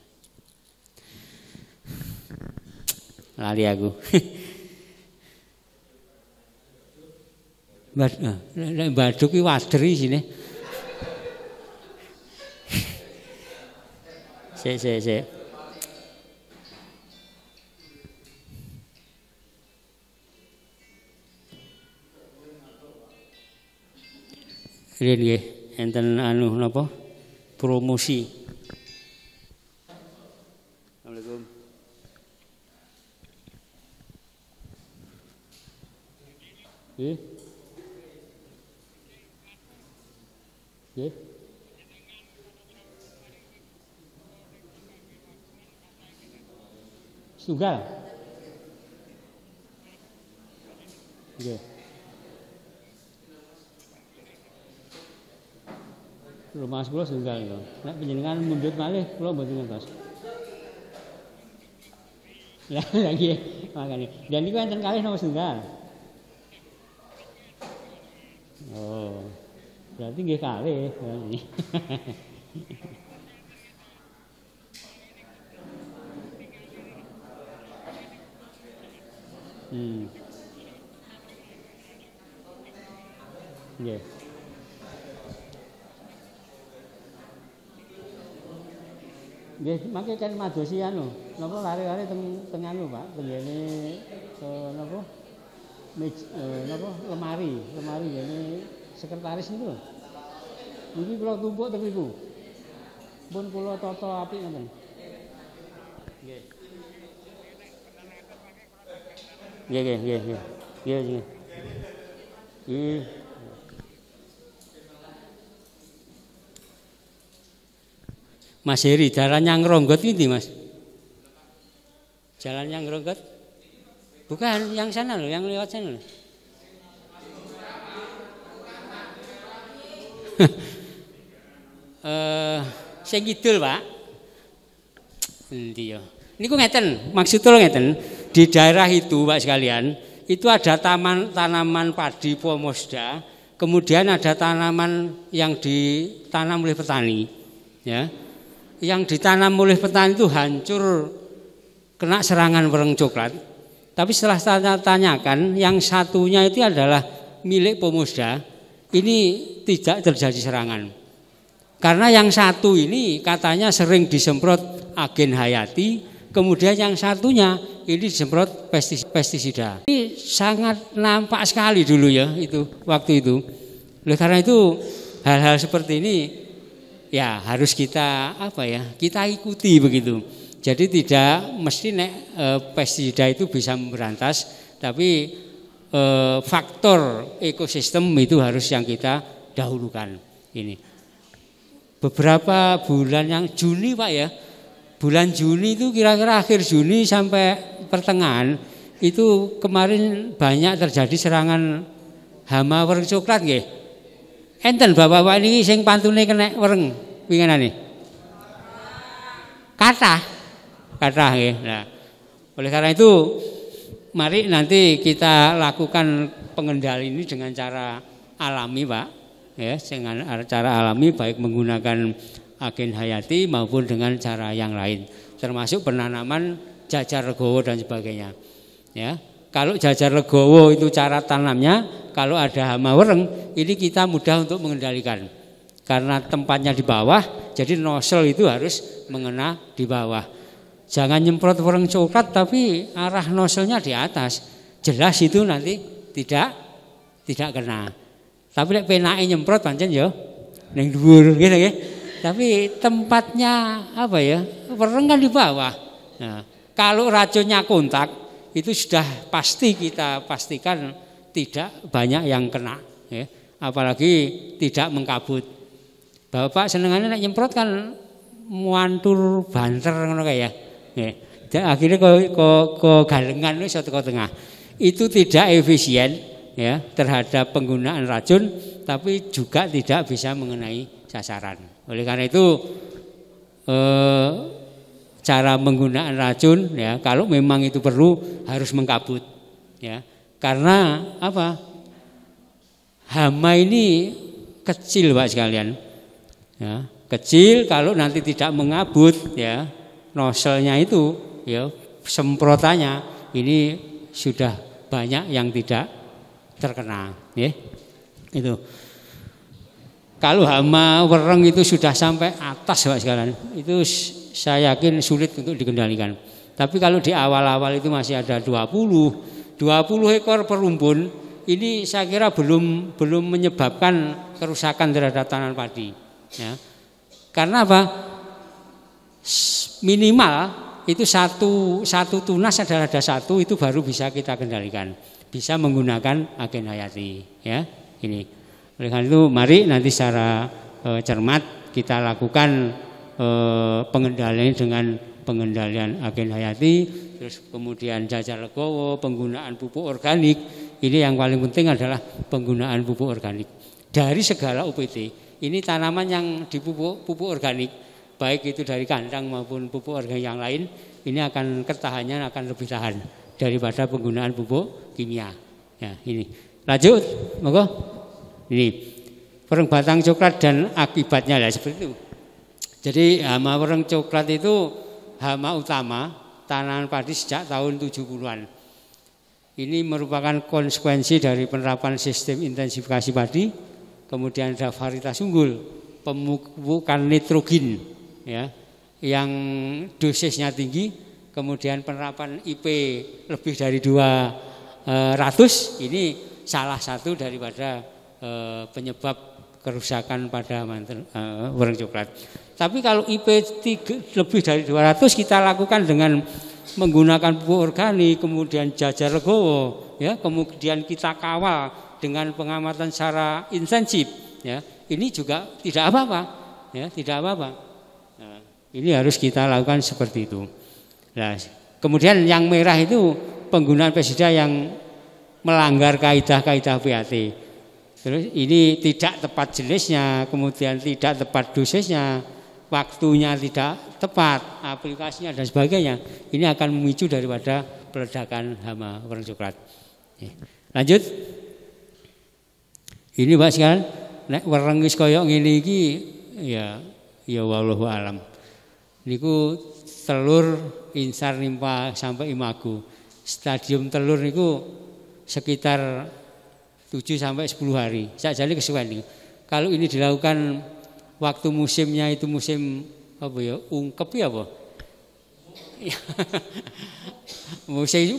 Lali aku. Baduk iki wadri sini. Sik. Riyen nggih enten anu napa? Promosi. Assalamualaikum. Nggih. Nggih. Tunggal. Nggih. Rumah kula tunggal ya. Nek panjenengan mundhut malih kula mboten ngertos. Lah lagi makane. Dan niku enten kalih napa tunggal? Oh. Berarti nggih kalih. Nggih. Nggih, mangke kan madosi anu, napa lari-lari teng anu, Pak, tenggene napa napa lemari ngene sekretaris niku lho. Niki kula tumpuk teng niku. Pun kula tata apik ngoten. Nggih. Nggih. Mas Heri, jalan yang Ngronggot ini Mas. Jalan yang Ngronggot? Bukan, yang sana loh, yang lewat sana loh. Sing kidul, Pak. Endi ya? Niku ngeten, maksudnya ngeten, di daerah itu Pak sekalian, itu ada tanaman padi pomosda, kemudian ada tanaman yang ditanam oleh petani, ya. Yang ditanam oleh petani itu hancur kena serangan wereng coklat. Tapi setelah tanyakan, yang satunya itu adalah milik pomosda, ini tidak terjadi serangan. Karena yang satu ini katanya sering disemprot agen hayati, kemudian yang satunya ini disemprot pestisida. Ini sangat nampak sekali dulu ya itu waktu itu. Oleh karena itu hal-hal seperti ini ya harus kita kita ikuti begitu. Jadi tidak mesti pestisida itu bisa memberantas, tapi faktor ekosistem itu harus yang kita dahulukan. Ini beberapa bulan yang Juni Pak ya, bulan Juni itu kira-kira akhir Juni sampai pertengahan itu kemarin banyak terjadi serangan hama wereng coklat nggih. Enten bapak-bapak ini sing pantune kena wereng winginane. Kathah nggih. Nah, oleh karena itu mari nanti kita lakukan pengendalian ini dengan cara alami, Pak. Ya, dengan cara alami baik menggunakan agen hayati maupun dengan cara yang lain, termasuk penanaman jajar legowo dan sebagainya. Ya, kalau jajar legowo itu cara tanamnya, kalau ada hama wereng ini kita mudah untuk mengendalikan. Karena tempatnya di bawah, jadi nozzle itu harus mengena di bawah. Jangan nyemprot wereng coklat tapi arah nozzle-nya di atas. Jelas itu nanti tidak kena. Tapi nek penake nyemprot pancen ya ning dhuwur gitu nggih. Tapi tempatnya wereng kan di bawah. Nah, kalau racunnya kontak itu sudah pasti kita pastikan tidak banyak yang kena ya. Apalagi tidak mengkabut. Bapak senengane nek nyemprot kan muantur banter ngono kae ya. Nggih. Akhirnya kok galengan wis teko tengah. Itu tidak efisien ya terhadap penggunaan racun, tapi juga tidak bisa mengenai sasaran. Oleh karena itu cara menggunakan racun ya kalau memang itu perlu harus mengkabut ya. Karena hama ini kecil Pak sekalian. Ya, kecil kalau nanti tidak mengabut ya nozzle-nya itu ya semprotannya ini sudah banyak yang tidak terkena ya. Itu kalau hama wereng itu sudah sampai atas Pak sekalian, itu saya yakin sulit untuk dikendalikan. Tapi kalau di awal-awal itu masih ada 20 ekor per rumpun, ini saya kira belum menyebabkan kerusakan terhadap tanaman padi ya. Karena apa? Minimal itu satu tunas adalah ada satu, itu baru bisa kita kendalikan. Bisa menggunakan agen hayati ya ini. Oleh karena itu mari nanti secara cermat kita lakukan pengendalian dengan pengendalian agen hayati, terus kemudian jajar legowo, penggunaan pupuk organik. Ini yang paling penting adalah penggunaan pupuk organik dari segala UPT. Ini tanaman yang dipupuk pupuk organik, baik itu dari kandang maupun pupuk organik yang lain, ini akan ketahannya akan lebih tahan daripada penggunaan pupuk kimia. Ya, ini. Lanjut, monggo. Ini wereng batang coklat dan akibatnya lah seperti itu. Jadi hama wereng coklat itu hama utama tanaman padi sejak tahun 70-an. Ini merupakan konsekuensi dari penerapan sistem intensifikasi padi, kemudian ada varietas unggul, pemupukan nitrogen ya. yang dosisnya tinggi, kemudian penerapan IP lebih dari 200, ini salah satu daripada penyebab kerusakan pada wereng coklat. Tapi kalau IP lebih dari 200 kita lakukan dengan menggunakan pupuk organik, kemudian jajar legowo, ya, kemudian kita kawal dengan pengamatan secara intensif, ya, ini juga tidak apa-apa, ya, tidak apa-apa. Nah, ini harus kita lakukan seperti itu. Nah, kemudian yang merah itu penggunaan pestisida yang melanggar kaidah-kaidah PAT. Terus ini tidak tepat jenisnya, kemudian tidak tepat dosisnya, waktunya tidak tepat, aplikasinya dan sebagainya. Ini akan memicu daripada peledakan hama wereng coklat. Lanjut. Ini Pak sekalian, nek wereng wis kaya ngene iki ya wallahu alam. Niku telur insar nimpa sampai imago. Stadium telur niku sekitar 7 sampai 10 hari. Sakjane kesuwen niku. Kalau ini dilakukan waktu musimnya itu musim apa ya? Ungkep ya apa?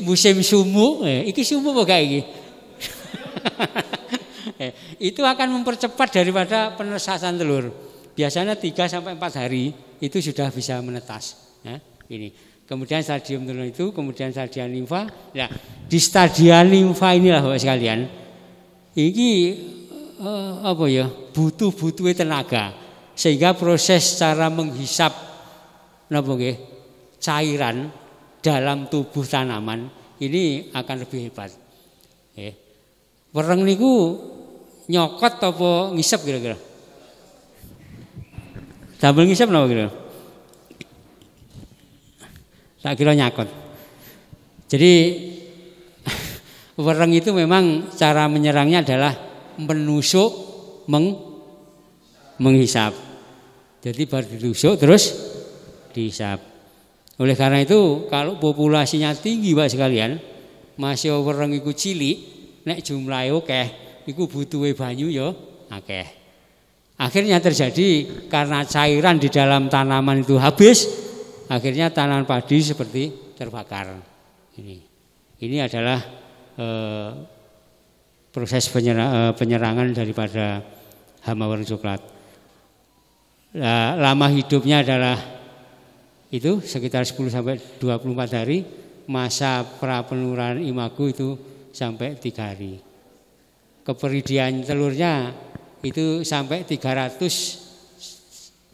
musim sumu, iki sumu apa gak iki? Itu akan mempercepat daripada penesasan telur. Biasanya 3 sampai 4 hari itu sudah bisa menetas. Ya, ini. Kemudian stadium telur itu, kemudian stadium nimfa. Nah, di stadium nimfa inilah Bapak sekalian, ini apa ya? Butuh tenaga. Sehingga proses cara menghisap napa nggih? Cairan dalam tubuh tanaman ini akan lebih hebat. Wereng niku nyokot apa ngisep kira-kira? Damel ngisep napa kira? Tak kira nyakot. Jadi wereng itu memang cara menyerangnya adalah menusuk, menghisap. Jadi baru ditusuk terus dihisap. Oleh karena itu kalau populasinya tinggi Pak sekalian, masih wereng iku cilik, nek jumlahe akeh, iku butuhe banyu ya akeh. Akhirnya terjadi karena cairan di dalam tanaman itu habis, akhirnya tanaman padi seperti terbakar. Ini adalah proses penyerangan daripada hama wereng coklat. Lama hidupnya adalah itu sekitar 10 sampai 24 hari, masa prapenurunan imago itu sampai 3 hari. Keperidian telurnya itu sampai 350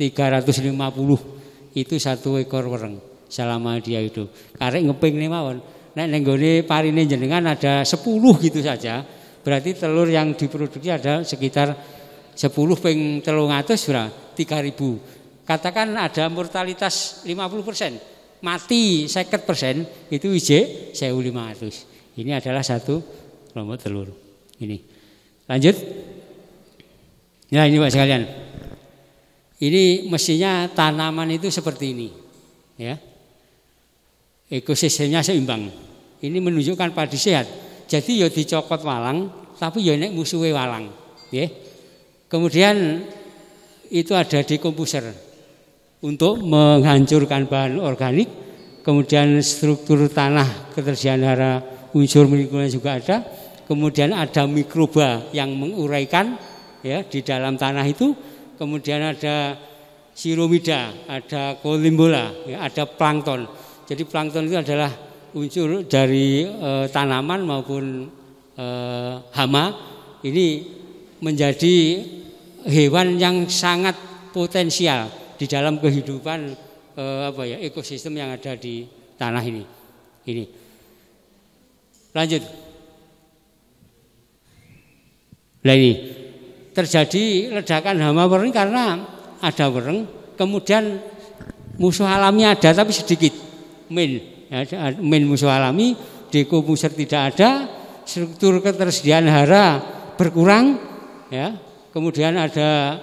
itu 1 ekor wereng selama dia hidup. Karek ngeping nih mawon. Nek nenggone parine jenengan ada 10 gitu saja, berarti telur yang diproduksi ada sekitar 10 ping 300 berapa? 3000. Katakan ada mortalitas 50%, mati 50%, itu IJ 1500. Ini adalah 1 kelompok telur. Ini. Lanjut. Ya ini Pak sekalian. Ini mestinya tanaman itu seperti ini. Ya. Ekosistemnya seimbang. Ini menunjukkan padi sehat. Jadi ya dicokot walang, tapi ya nek musuhe walang. Ya. Kemudian itu ada dekomposer untuk menghancurkan bahan organik, kemudian struktur tanah, ketersediaan hara, unsur lingkungan juga ada, kemudian ada mikroba yang menguraikan ya di dalam tanah itu, kemudian ada siromida, ada kolimbola, ya, ada plankton. Jadi plankton itu adalah unsur dari tanaman maupun hama. Ini menjadi hewan yang sangat potensial di dalam kehidupan ekosistem yang ada di tanah ini. Lanjut. Nah ini terjadi ledakan hama wereng karena ada wereng, kemudian musuh alami ada tapi sedikit. Min musuh alami, dekomposer tidak ada, struktur ketersediaan hara berkurang, ya. Kemudian ada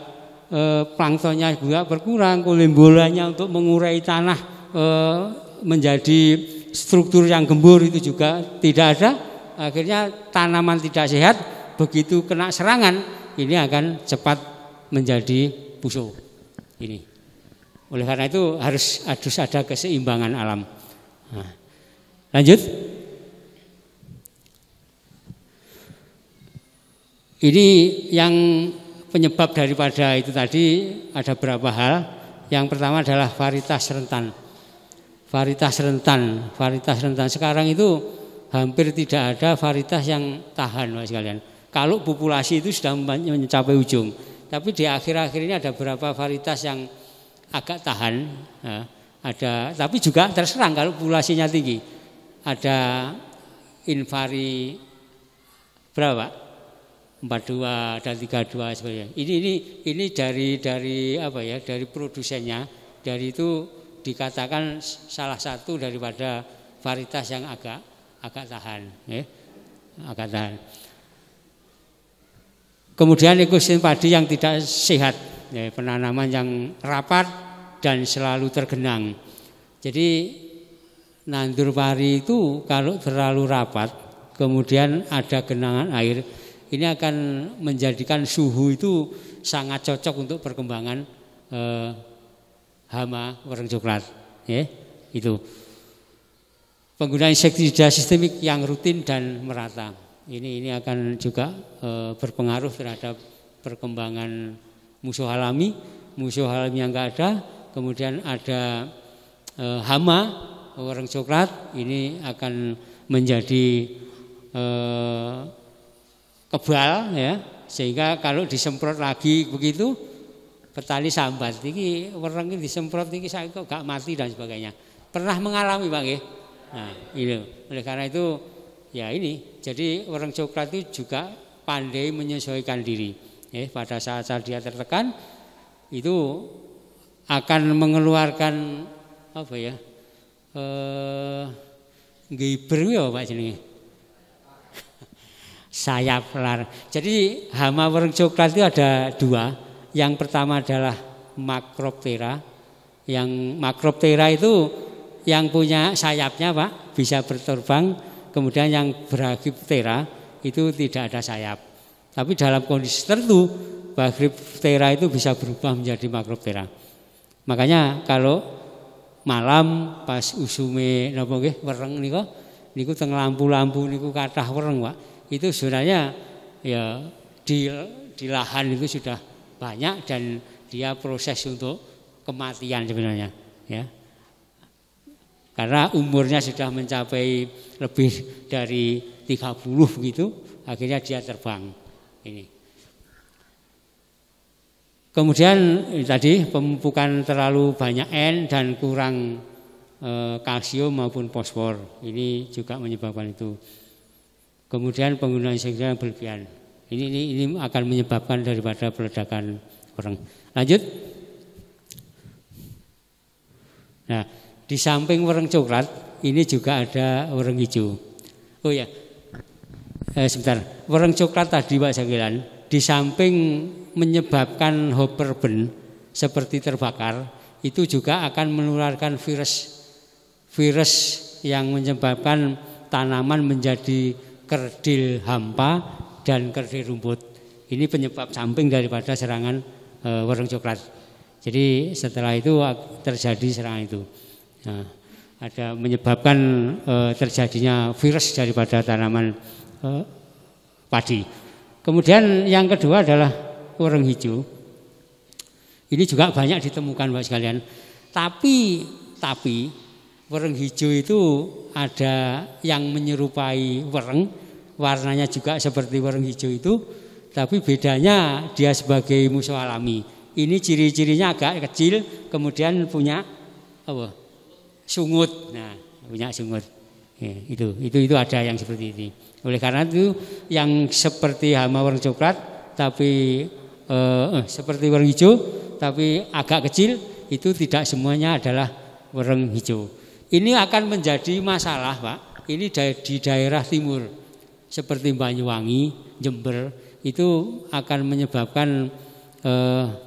planktonnya juga berkurang, kolimbolanya untuk mengurai tanah menjadi struktur yang gembur itu juga tidak ada. Akhirnya tanaman tidak sehat, begitu kena serangan ini akan cepat menjadi busuk. Ini. oleh karena itu harus ada keseimbangan alam. Nah, lanjut. Ini yang penyebab daripada itu tadi ada beberapa hal. Yang pertama adalah varietas rentan. Varietas rentan sekarang itu hampir tidak ada varietas yang tahan, Mas sekalian. Kalau populasi itu sudah mencapai ujung, tapi di akhir-akhir ini ada beberapa varietas yang agak tahan. Nah, ada, tapi juga terserang kalau populasinya tinggi. Ada invari berapa? 42 dan 32 sebenarnya. Ini dari apa ya? Dari produsennya, dari itu dikatakan salah satu daripada varietas yang agak tahan, ya. Agak tahan. Kemudian ekosistem padi yang tidak sehat, ya, penanaman yang rapat dan selalu tergenang. Jadi nandur pari itu kalau terlalu rapat, kemudian ada genangan air, ini akan menjadikan suhu itu sangat cocok untuk perkembangan hama wereng coklat. Ya, itu. Penggunaan insektisida sistemik yang rutin dan merata. Ini akan juga berpengaruh terhadap perkembangan musuh alami yang enggak ada. Kemudian ada hama wereng coklat, ini akan menjadi kebal, ya, sehingga kalau disemprot lagi begitu petani sambat iki wereng iki disemprot iki saya kok gak mati dan sebagainya. Pernah mengalami, Pak nggih? Nah, ini oleh karena itu ya ini jadi wereng coklat itu juga pandai menyesuaikan diri. Pada saat dia tertekan itu akan mengeluarkan apa ya? Giber ya Pak jenenge. Sayap lar. Jadi hama wereng coklat itu ada dua. Yang pertama adalah Macroptera. Yang Macroptera itu yang punya sayapnya Pak bisa berterbang. Kemudian yang Brachyptera itu tidak ada sayap. Tapi dalam kondisi tertentu Brachyptera itu bisa berubah menjadi Macroptera. Makanya kalau malam pas usume napa nggih wereng niku teng lampu-lampu niku kathah wereng Pak. Itu sebenarnya ya di lahan itu sudah banyak dan dia proses untuk kematian sebenarnya, ya. Karena umurnya sudah mencapai lebih dari 30 begitu, akhirnya dia terbang. Ini. Kemudian tadi pemupukan terlalu banyak N dan kurang kalsium maupun fosfor, ini juga menyebabkan itu. Kemudian penggunaan insektisida yang berlebihan. Ini akan menyebabkan daripada peledakan wereng. Lanjut. Nah, di samping wereng coklat ini juga ada wereng hijau. Oh ya, sebentar. Wereng coklat tadi Pak Jagilan, di samping menyebabkan hopperben seperti terbakar, itu juga akan menularkan virus yang menyebabkan tanaman menjadi kerdil hampa dan kerdil rumput. Ini penyebab samping daripada serangan wereng coklat. Jadi setelah itu terjadi serangan itu. Nah, ada menyebabkan terjadinya virus daripada tanaman padi. Kemudian yang kedua adalah wereng hijau. Ini juga banyak ditemukan Bapak sekalian. Tapi wereng hijau itu ada yang menyerupai wereng, warnanya juga seperti wereng hijau itu, tapi bedanya dia sebagai musuh alami. Ini ciri-cirinya agak kecil, kemudian punya apa? Sungut. Nah, punya sungut. Ya, itu ada yang seperti ini. Oleh karena itu yang seperti hama wereng coklat tapi seperti wereng hijau tapi agak kecil itu tidak semuanya adalah wereng hijau. Ini akan menjadi masalah Pak. Ini di daerah timur seperti Banyuwangi, Jember itu akan menyebabkan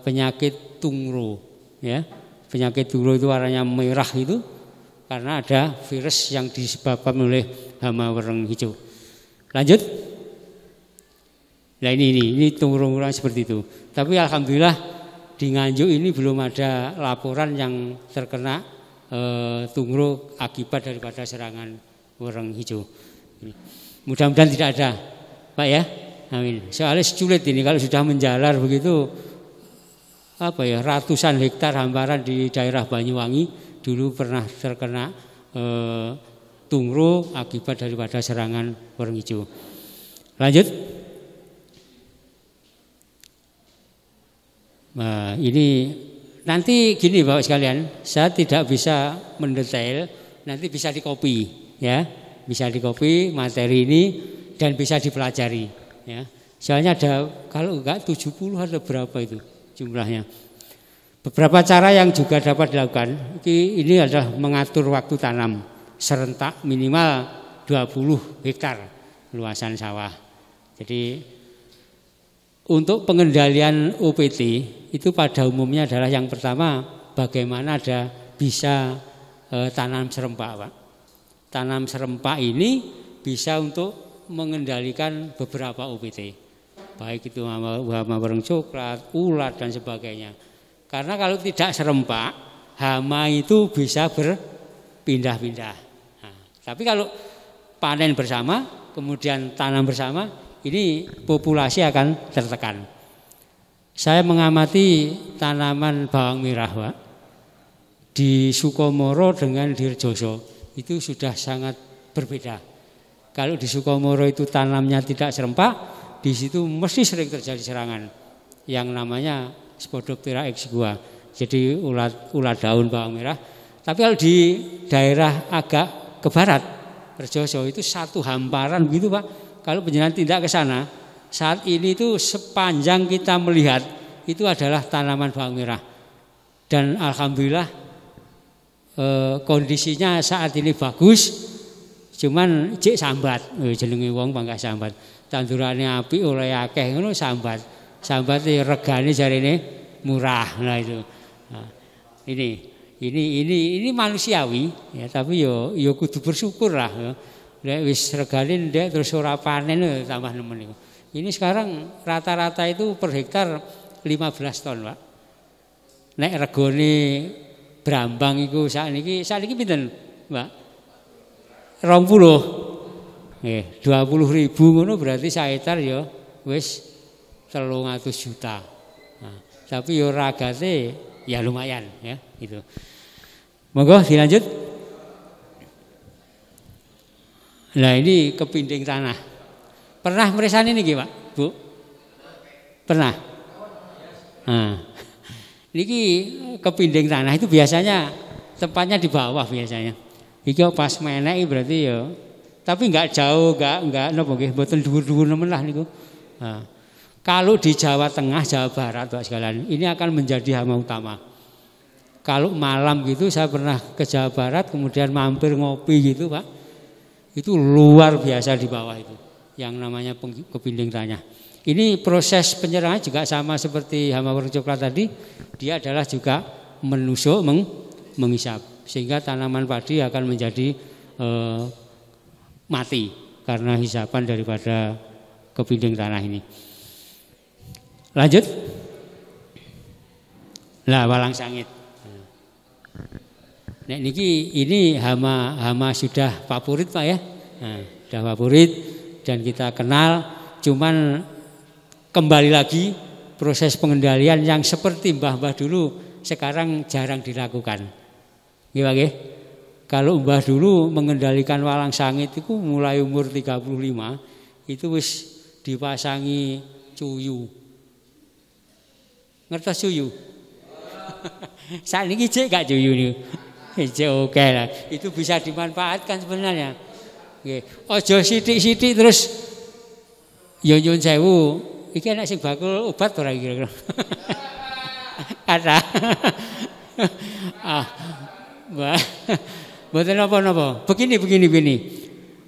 penyakit tungro, ya. Penyakit tungro itu warnanya merah itu karena ada virus yang disebabkan oleh hama wereng hijau. Lanjut. Nah ini tungro-tungro seperti itu. Tapi alhamdulillah di Nganjuk ini belum ada laporan yang terkena tungro akibat daripada serangan wereng hijau. Mudah-mudahan tidak ada, Pak ya. Amin. Soalnya sulit ini kalau sudah menjalar begitu ratusan hektar hamparan di daerah Banyuwangi dulu pernah terkena tungro akibat daripada serangan wereng hijau. Lanjut. Nah, ini nanti gini Bapak sekalian, saya tidak bisa mendetail, nanti bisa dikopi ya. Bisa dikopi materi ini dan bisa dipelajari ya. Soalnya ada kalau enggak 70 ada berapa itu jumlahnya. Beberapa cara yang juga dapat dilakukan. Ini adalah mengatur waktu tanam serentak minimal 20 hektar luasan sawah. Jadi untuk pengendalian OPT itu pada umumnya adalah yang pertama bagaimana ada bisa tanam serempak, Pak. Tanam serempak ini bisa untuk mengendalikan beberapa OPT, baik itu hama wereng coklat, ulat dan sebagainya. Karena kalau tidak serempak, hama itu bisa berpindah-pindah. Nah, tapi kalau panen bersama, kemudian tanam bersama, ini populasi akan tertekan. Saya mengamati tanaman bawang merah, Pak, di Sukomoro dengan Dirjoso. Itu sudah sangat berbeda. Kalau di Sukomoro itu tanamnya tidak serempak, di situ mesti sering terjadi serangan yang namanya Spodoptera exigua. Jadi ulat daun bawang merah. Tapi kalau di daerah agak ke barat, Rejoso itu satu hamparan begitu, Pak. Kalau penjenengan tidak ke sana, saat ini itu sepanjang kita melihat itu adalah tanaman bawang merah. Dan alhamdulillah kondisinya saat ini bagus, cuman cek sambat, jenenge wong bangga sambat. Tandurane apik oleh akeh ngono sambat. Sambat regane jarine murah. Nah itu. Nah, ini manusiawi ya, tapi yo kudu bersyukur lah ya. Nek wis regane ndek terus ora panen tambah nemen niku. Ini sekarang rata-rata itu per hektar 15 ton, Pak. Nek regane Brambang iku sakniki pinten, Mbak? 20. Nggih, 20.000 ngono berarti sak hektar ya wis 300 juta. Nah, tapi ya ragate ya lumayan ya gitu. Monggo dilanjut. Nah, ini kepinding tanah. Pernah meresani niki, Pak? Bu? Pernah? Nah, niki kepinding tanah itu biasanya tempatnya di bawah biasanya. Iki pas menek berarti ya. Tapi enggak jauh, enggak napa nggih mboten dhuwur-dhuwur nemen lah niku. Nah, kalau di Jawa Tengah, Jawa Barat Pak sekalian, ini akan menjadi hama utama. Kalau malam gitu saya pernah ke Jawa Barat kemudian mampir ngopi gitu, Pak. Itu luar biasa di bawah itu yang namanya kepinding tanah. Ini proses penyerangan juga sama seperti hama wereng coklat tadi. Dia adalah juga menusuk, menghisap. Sehingga tanaman padi akan menjadi mati karena hisapan daripada kepinding tanah ini. Lanjut. Lah walang sangit. Nek niki ini hama sudah favorit, Pak ya. Nah, sudah favorit dan kita kenal, cuman kembali lagi proses pengendalian yang seperti mbah-mbah dulu sekarang jarang dilakukan. Nggih, Pak nggih. Kalau mbah dulu mengendalikan walang sangit itu mulai umur 35 itu wis dipasangi cuyu. Ngertos cuyu? Saat ini cek gak cuyu nih? Cek oke lah. Itu bisa dimanfaatkan sebenarnya. Ojo sidik-sidik terus nyun sewu. Iki enak sing bakul obat ora kira-kira. Ada. Mboten napa-napa. Begini.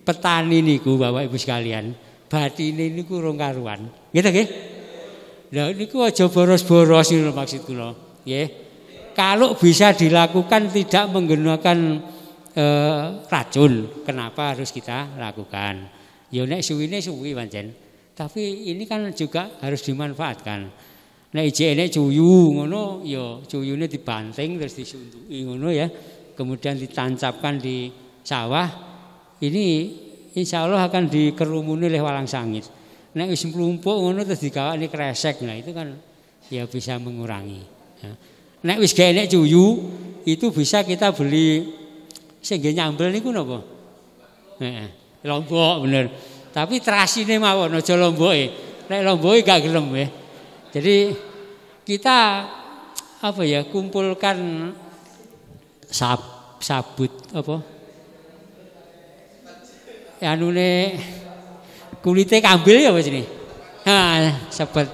Petani niku Bapak Ibu sekalian, batine niku rong karuan. Gitu nggih? Lah niku aja boros-boros niku maksud kula, nggih. Kalau bisa dilakukan tidak menggunakan racun, kenapa harus kita lakukan? Ya nek suwine suwi pancen. Tapi ini kan juga harus dimanfaatkan. Nek ijek enek cuyu ngono ya cuyune dibanting terus disuntuki ngono ya. Kemudian ditancapkan di sawah. Ini insya Allah akan dikerumuni oleh walang sangit. Nek wis mlumpuk ngono terus digawakne kresek. Nah itu kan ya bisa mengurangi. Ya. Nek wis gak enek cuyu itu bisa kita beli sing nggih nyambel niku napa? Heeh. Lombok bener. Tapi terasine mawon aja lomboke. Nek lomboke gak gelem ya. Jadi kita apa ya kumpulkan sabut apa? Anune kulite kambil ya Mas ini. Nah, sepet.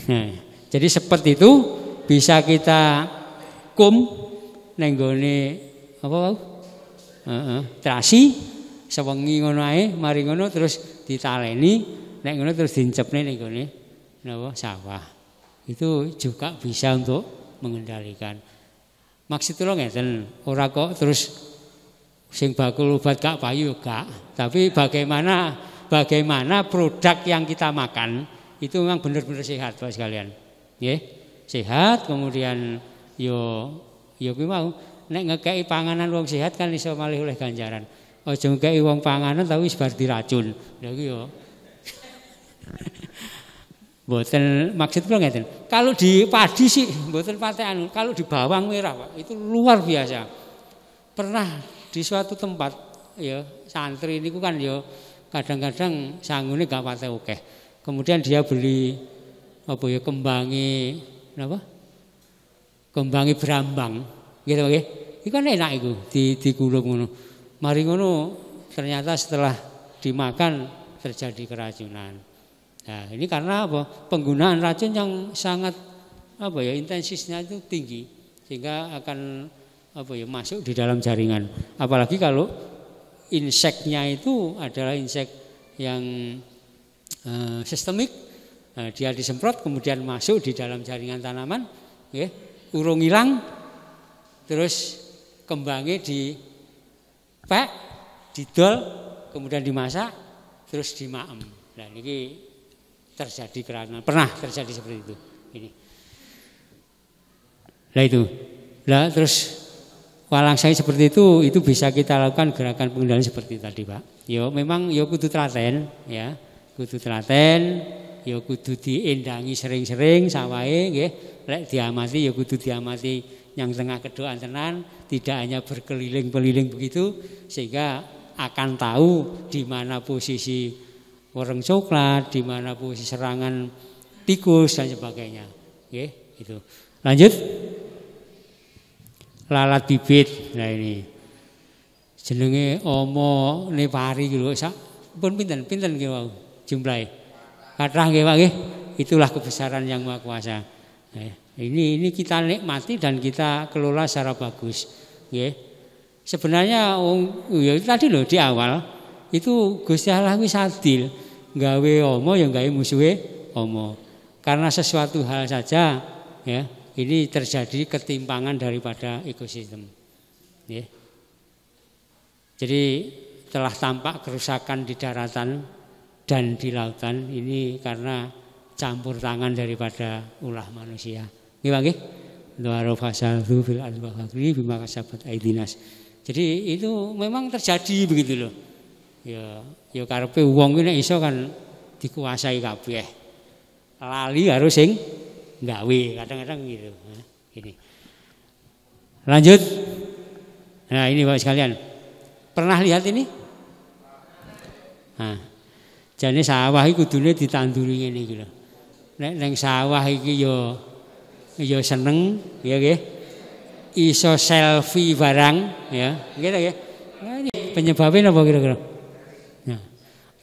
Nah, jadi sepet itu bisa kita kum neng gone apa? Terasi sewengi ngono ae, mari ngono terus ditaleni, nek ngono terus dincepne neng gone napa sawah. Itu juga bisa untuk mengendalikan. Maksud kula ngeten, ora kok terus sing bakul obat gak payu gak, tapi bagaimana produk yang kita makan itu memang benar-benar sehat Bapak sekalian. Nggih, sehat kemudian yo kuwi mau nek ngekeki panganan wong sehat kan iso malih oleh ganjaran. Aja ngekeki wong panganan tapi wis bar diracun. Lha iki yo mboten maksud kula ngeten. Kalau di padi sih mboten patek anu, kalau di bawang merah Pak, itu luar biasa. Pernah di suatu tempat ya santri niku kan ya kadang-kadang sangune gak patek akeh. Kemudian dia beli apa ya kembangi napa? Kembangi brambang gitu nggih. Iku kan enak iku digulung ngono. Mari ngono ternyata setelah dimakan terjadi keracunan. Nah, ini karena apa? Penggunaan racun yang sangat apa ya intensitnya itu tinggi sehingga akan apa ya masuk di dalam jaringan. Apalagi kalau inseknya itu adalah insek yang sistemik, nah, dia disemprot kemudian masuk di dalam jaringan tanaman, ya, urung hilang, terus kembangnya dipek, didol, kemudian dimasak, terus dimaem. Nah ini terjadi kerana pernah terjadi seperti itu. Ini. Nah itu, nah terus walang sangit seperti itu bisa kita lakukan gerakan pengendalian seperti tadi Pak. Yo memang yo kudu telaten, ya kudu telaten, yo kudu diendangi sering-sering sawahe, nggih. Lek diamati yo kudu diamati yang tengah kedoan tenan, tidak hanya berkeliling-keliling begitu, sehingga akan tahu di mana posisi wareng coklat, di mana posisi serangan tikus dan sebagainya. Oke, itu. Lanjut. Lalat bibit. Nah ini. Jenenge Omo Nepari gitu. Pun pinten gitu jumlahe. Kathah nggih Pak nggih. Itulah kebesaran yang Maha Kuasa. Nah, ini kita nikmati dan kita kelola secara bagus. Nggih. Sebenarnya ya tadi loh di awal itu Gusti Allah wis adil. Gawe omo yang gawe musuhe omo. Karena sesuatu hal saja ya, ini terjadi ketimpangan daripada ekosistem. Ya. Jadi telah tampak kerusakan di daratan dan di lautan ini karena campur tangan daripada ulah manusia. Nggih Pak nggih. Doaro fasalhu fil ardi bima kasabat aidinas. Jadi itu memang terjadi begitu loh. Ya karepe wong iki nek iso kan dikuasai kabeh. Lali harus sing gawe, kadang-kadang gitu. Nah, ini. Lanjut. Nah, ini Bapak sekalian. Pernah lihat ini? Nah. Jane sawah iki kudune ditanduri ngene iki lho. Nek ning sawah iki ya seneng, ya nggih. Iso selfie barang, ya. Nggih ta nggih? Nah, ini penyebabnya apa kira-kira?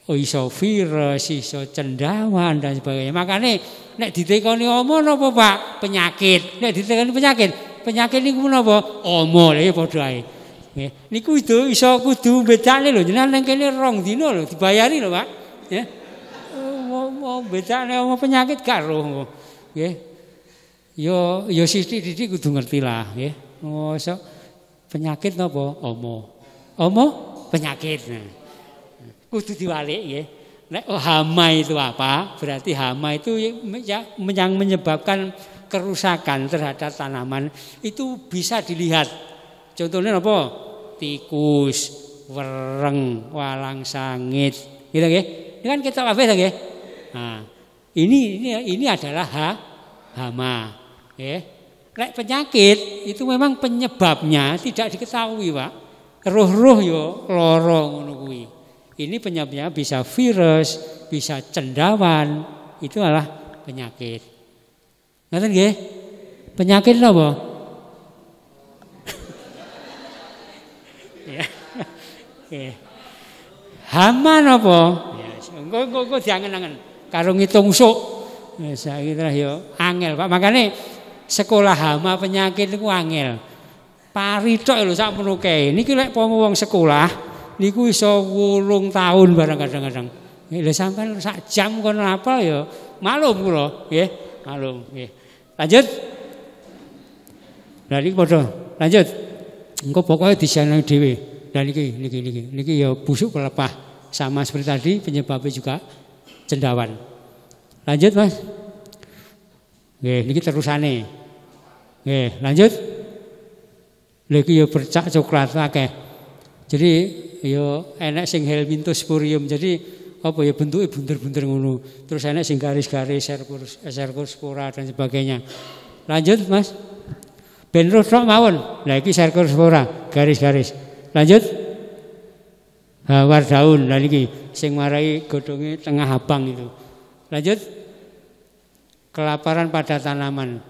Iso virus, iso cendawan dan sebagainya. Makanya nek ditekoni omo napa Pak? Penyakit. Nek ditekoni penyakit niku napa? Omo lha ya padha ae. Nggih. Niku iso kudu bedane lho. Jenengan ning kene 2 dina lho dibayari lho Pak. Ya. Mau bedane omo penyakit gak roh. Nggih. Yo sithik-sithik kudu ngerti lah nggih. Mosok penyakit napa? Omo. Omo penyakit. Kudu diwalik nggih. Hama itu apa? Berarti hama itu yang menyebabkan kerusakan terhadap tanaman itu bisa dilihat. Contohnya apa? Tikus, wereng, walang sangit, gitu nggih. Ini kan kita kabeh nggih. Nah, ini adalah hama, nggih. Nek penyakit itu memang penyebabnya tidak diketahui, Pak. Roh-roh yo lara ngono kuwi. Ini penyebabnya bisa virus, bisa cendawan, itu adalah penyakit. Ngoten nggih? Penyakit napa? Ya. Hama napa? Ya, engko diangen-angen karo ngitung sok. Ya saiki yo angel, Pak. Makane sekolah hama penyakit niku angel. Pari tok lho sak menuke. Niki lek wong sekolah niku iso 8 tahun barang kadang-kadang. Lha sampean sak jam kono apa ya maklum kula, nggih. Maklum, nggih. Lanjut. Lah niki padha. Lanjut. Engko pokoke disenengi dhewe. Lah niki ya busuk pelepah sama seperti tadi penyebabnya juga cendawan. Lanjut, Mas. Nggih, niki terusane. Nggih, lanjut. Lha iki ya bercak coklat akeh. Jadi ya enek sing helmintosporium. Jadi apa ya bentuknya bunder-bunder ngono. Terus enek sing garis-garis Cercospora dan sebagainya. Lanjut, Mas. Ben roh tok mawon. Lah iki Cercospora, garis-garis. Lanjut. Hawar daun. Lah niki sing marai godhonge tengah abang itu. Lanjut. Kelaparan pada tanaman.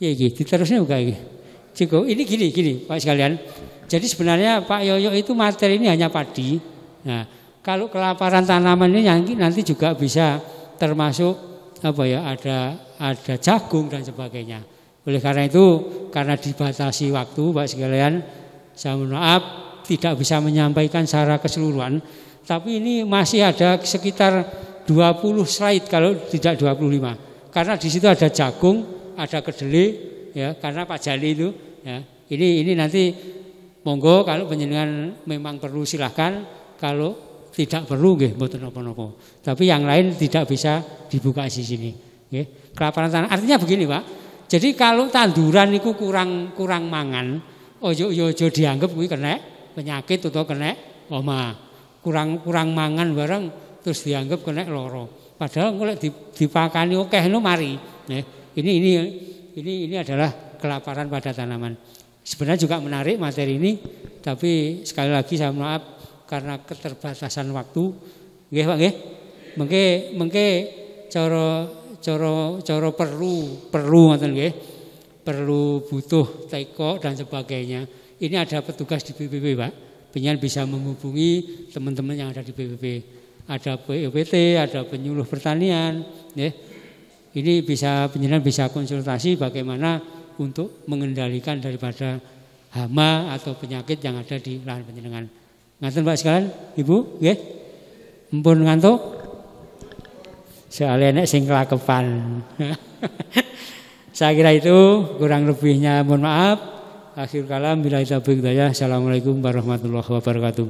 Piye iki? Diterusne uga iki. Ciko, ini gini Pak sekalian. Jadi sebenarnya Pak Yoyo itu materi ini hanya padi. Nah, kalau kelaparan tanaman ini nanti juga bisa termasuk apa ya? Ada jagung dan sebagainya. Oleh karena itu, karena dibatasi waktu Pak sekalian, saya mohon maaf tidak bisa menyampaikan secara keseluruhan. Tapi ini masih ada sekitar 20 slide kalau tidak 25. Karena di situ ada jagung, ada kedelai. Ya, karena Pak Jali itu ya, ini nanti monggo kalau panjenengan memang perlu silahkan, kalau tidak perlu nggih mboten napa-napa. Tapi yang lain tidak bisa dibuka di sini, nggih. Kelaparan tanah artinya begini, Pak. Jadi kalau tanduran itu kurang mangan, ojo dianggap kuwi kena penyakit atau kena hama. Kurang mangan barang terus dianggap kena loro. Padahal golek dipakani akeh no mari. Nggih. Ini adalah kelaparan pada tanaman. Sebenarnya juga menarik materi ini, tapi sekali lagi saya maaf karena keterbatasan waktu. Nggih, Pak nggih. Mengke cara perlu ngoten nggih. Perlu butuh teko dan sebagainya. Ini ada petugas di BPP, Pak. Penyen bisa menghubungi teman-teman yang ada di BPP. Ada PUPT, ada penyuluh pertanian, nggih. Ini penjenengan bisa konsultasi bagaimana untuk mengendalikan daripada hama atau penyakit yang ada di lahan panjenengan. Ngaten Pak sekalian, Ibu, nggih. Mumpun ngantuk. Soale nek sing kelakepan. Saya kira itu, kurang lebihnya mohon maaf. Akhir kalam billahi taufiq hidayah. Assalamualaikum warahmatullahi wabarakatuh.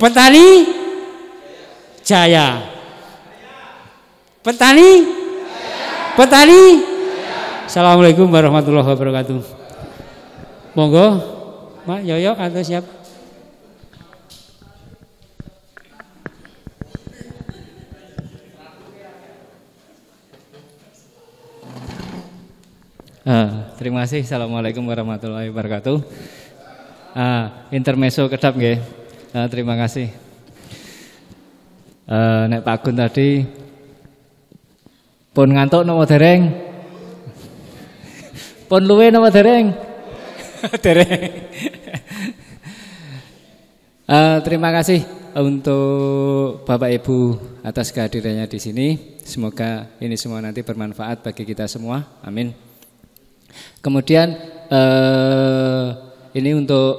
Petani jaya. Petani Assalamualaikum warahmatullahi wabarakatuh. Monggo, Mak Yoyo atau siap? Terima kasih. Assalamualaikum warahmatullahi wabarakatuh. Intermezzo kedap nggih. Terima kasih. Nek Pak Gun tadi pun ngantuk napa dereng? Pun luwe napa dereng? Dereng. Terima kasih untuk Bapak Ibu atas kehadirannya di sini. Semoga ini semua nanti bermanfaat bagi kita semua. Amin. Kemudian ini untuk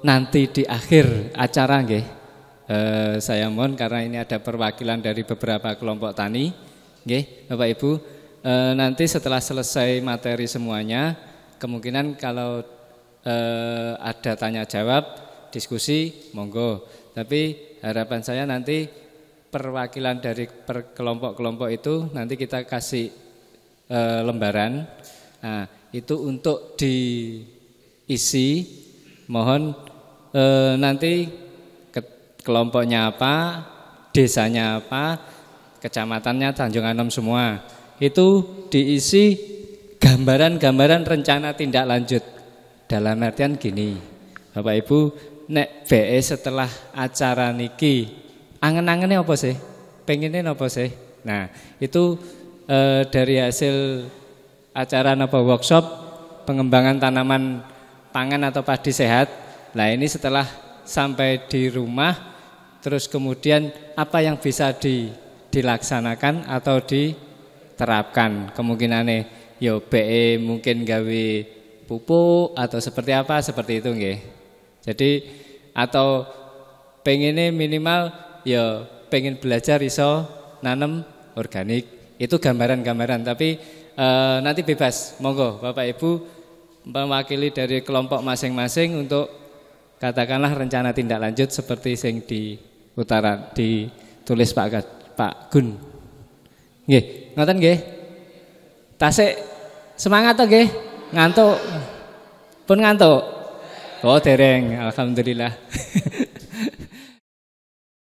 nanti di akhir acara nggih. Saya mohon karena ini ada perwakilan dari beberapa kelompok tani. Nggih, Bapak Ibu, nanti setelah selesai materi semuanya, kemungkinan kalau ada tanya jawab, diskusi, monggo. Tapi harapan saya nanti perwakilan dari kelompok-kelompok itu nanti kita kasih lembaran. Nah, itu untuk diisi. Mohon nanti kelompoknya apa, desanya apa, kecamatannya Tanjung Anom semua. Itu diisi gambaran-gambaran rencana tindak lanjut. Dalam artian gini, Bapak Ibu, nek BE setelah acara niki angen-angennya apa sih? Pengennya apa sih? Nah, itu dari hasil acara apa workshop pengembangan tanaman pangan atau padi sehat. Nah, ini setelah sampai di rumah, terus kemudian apa yang bisa dilaksanakan atau diterapkan. Kemungkinannya yo BE mungkin gawe pupuk atau seperti apa, seperti itu nggih. Jadi atau pengennya minimal ya pengen belajar iso nanem organik. Itu gambaran-gambaran, tapi nanti bebas, monggo Bapak Ibu mewakili dari kelompok masing-masing untuk katakanlah rencana tindak lanjut seperti yang ditulis Pak Gun. Nggih, ngoten nggih. Tasik semangat to nggih? Ngantuk. Pun ngantuk. Oh, dereng, alhamdulillah.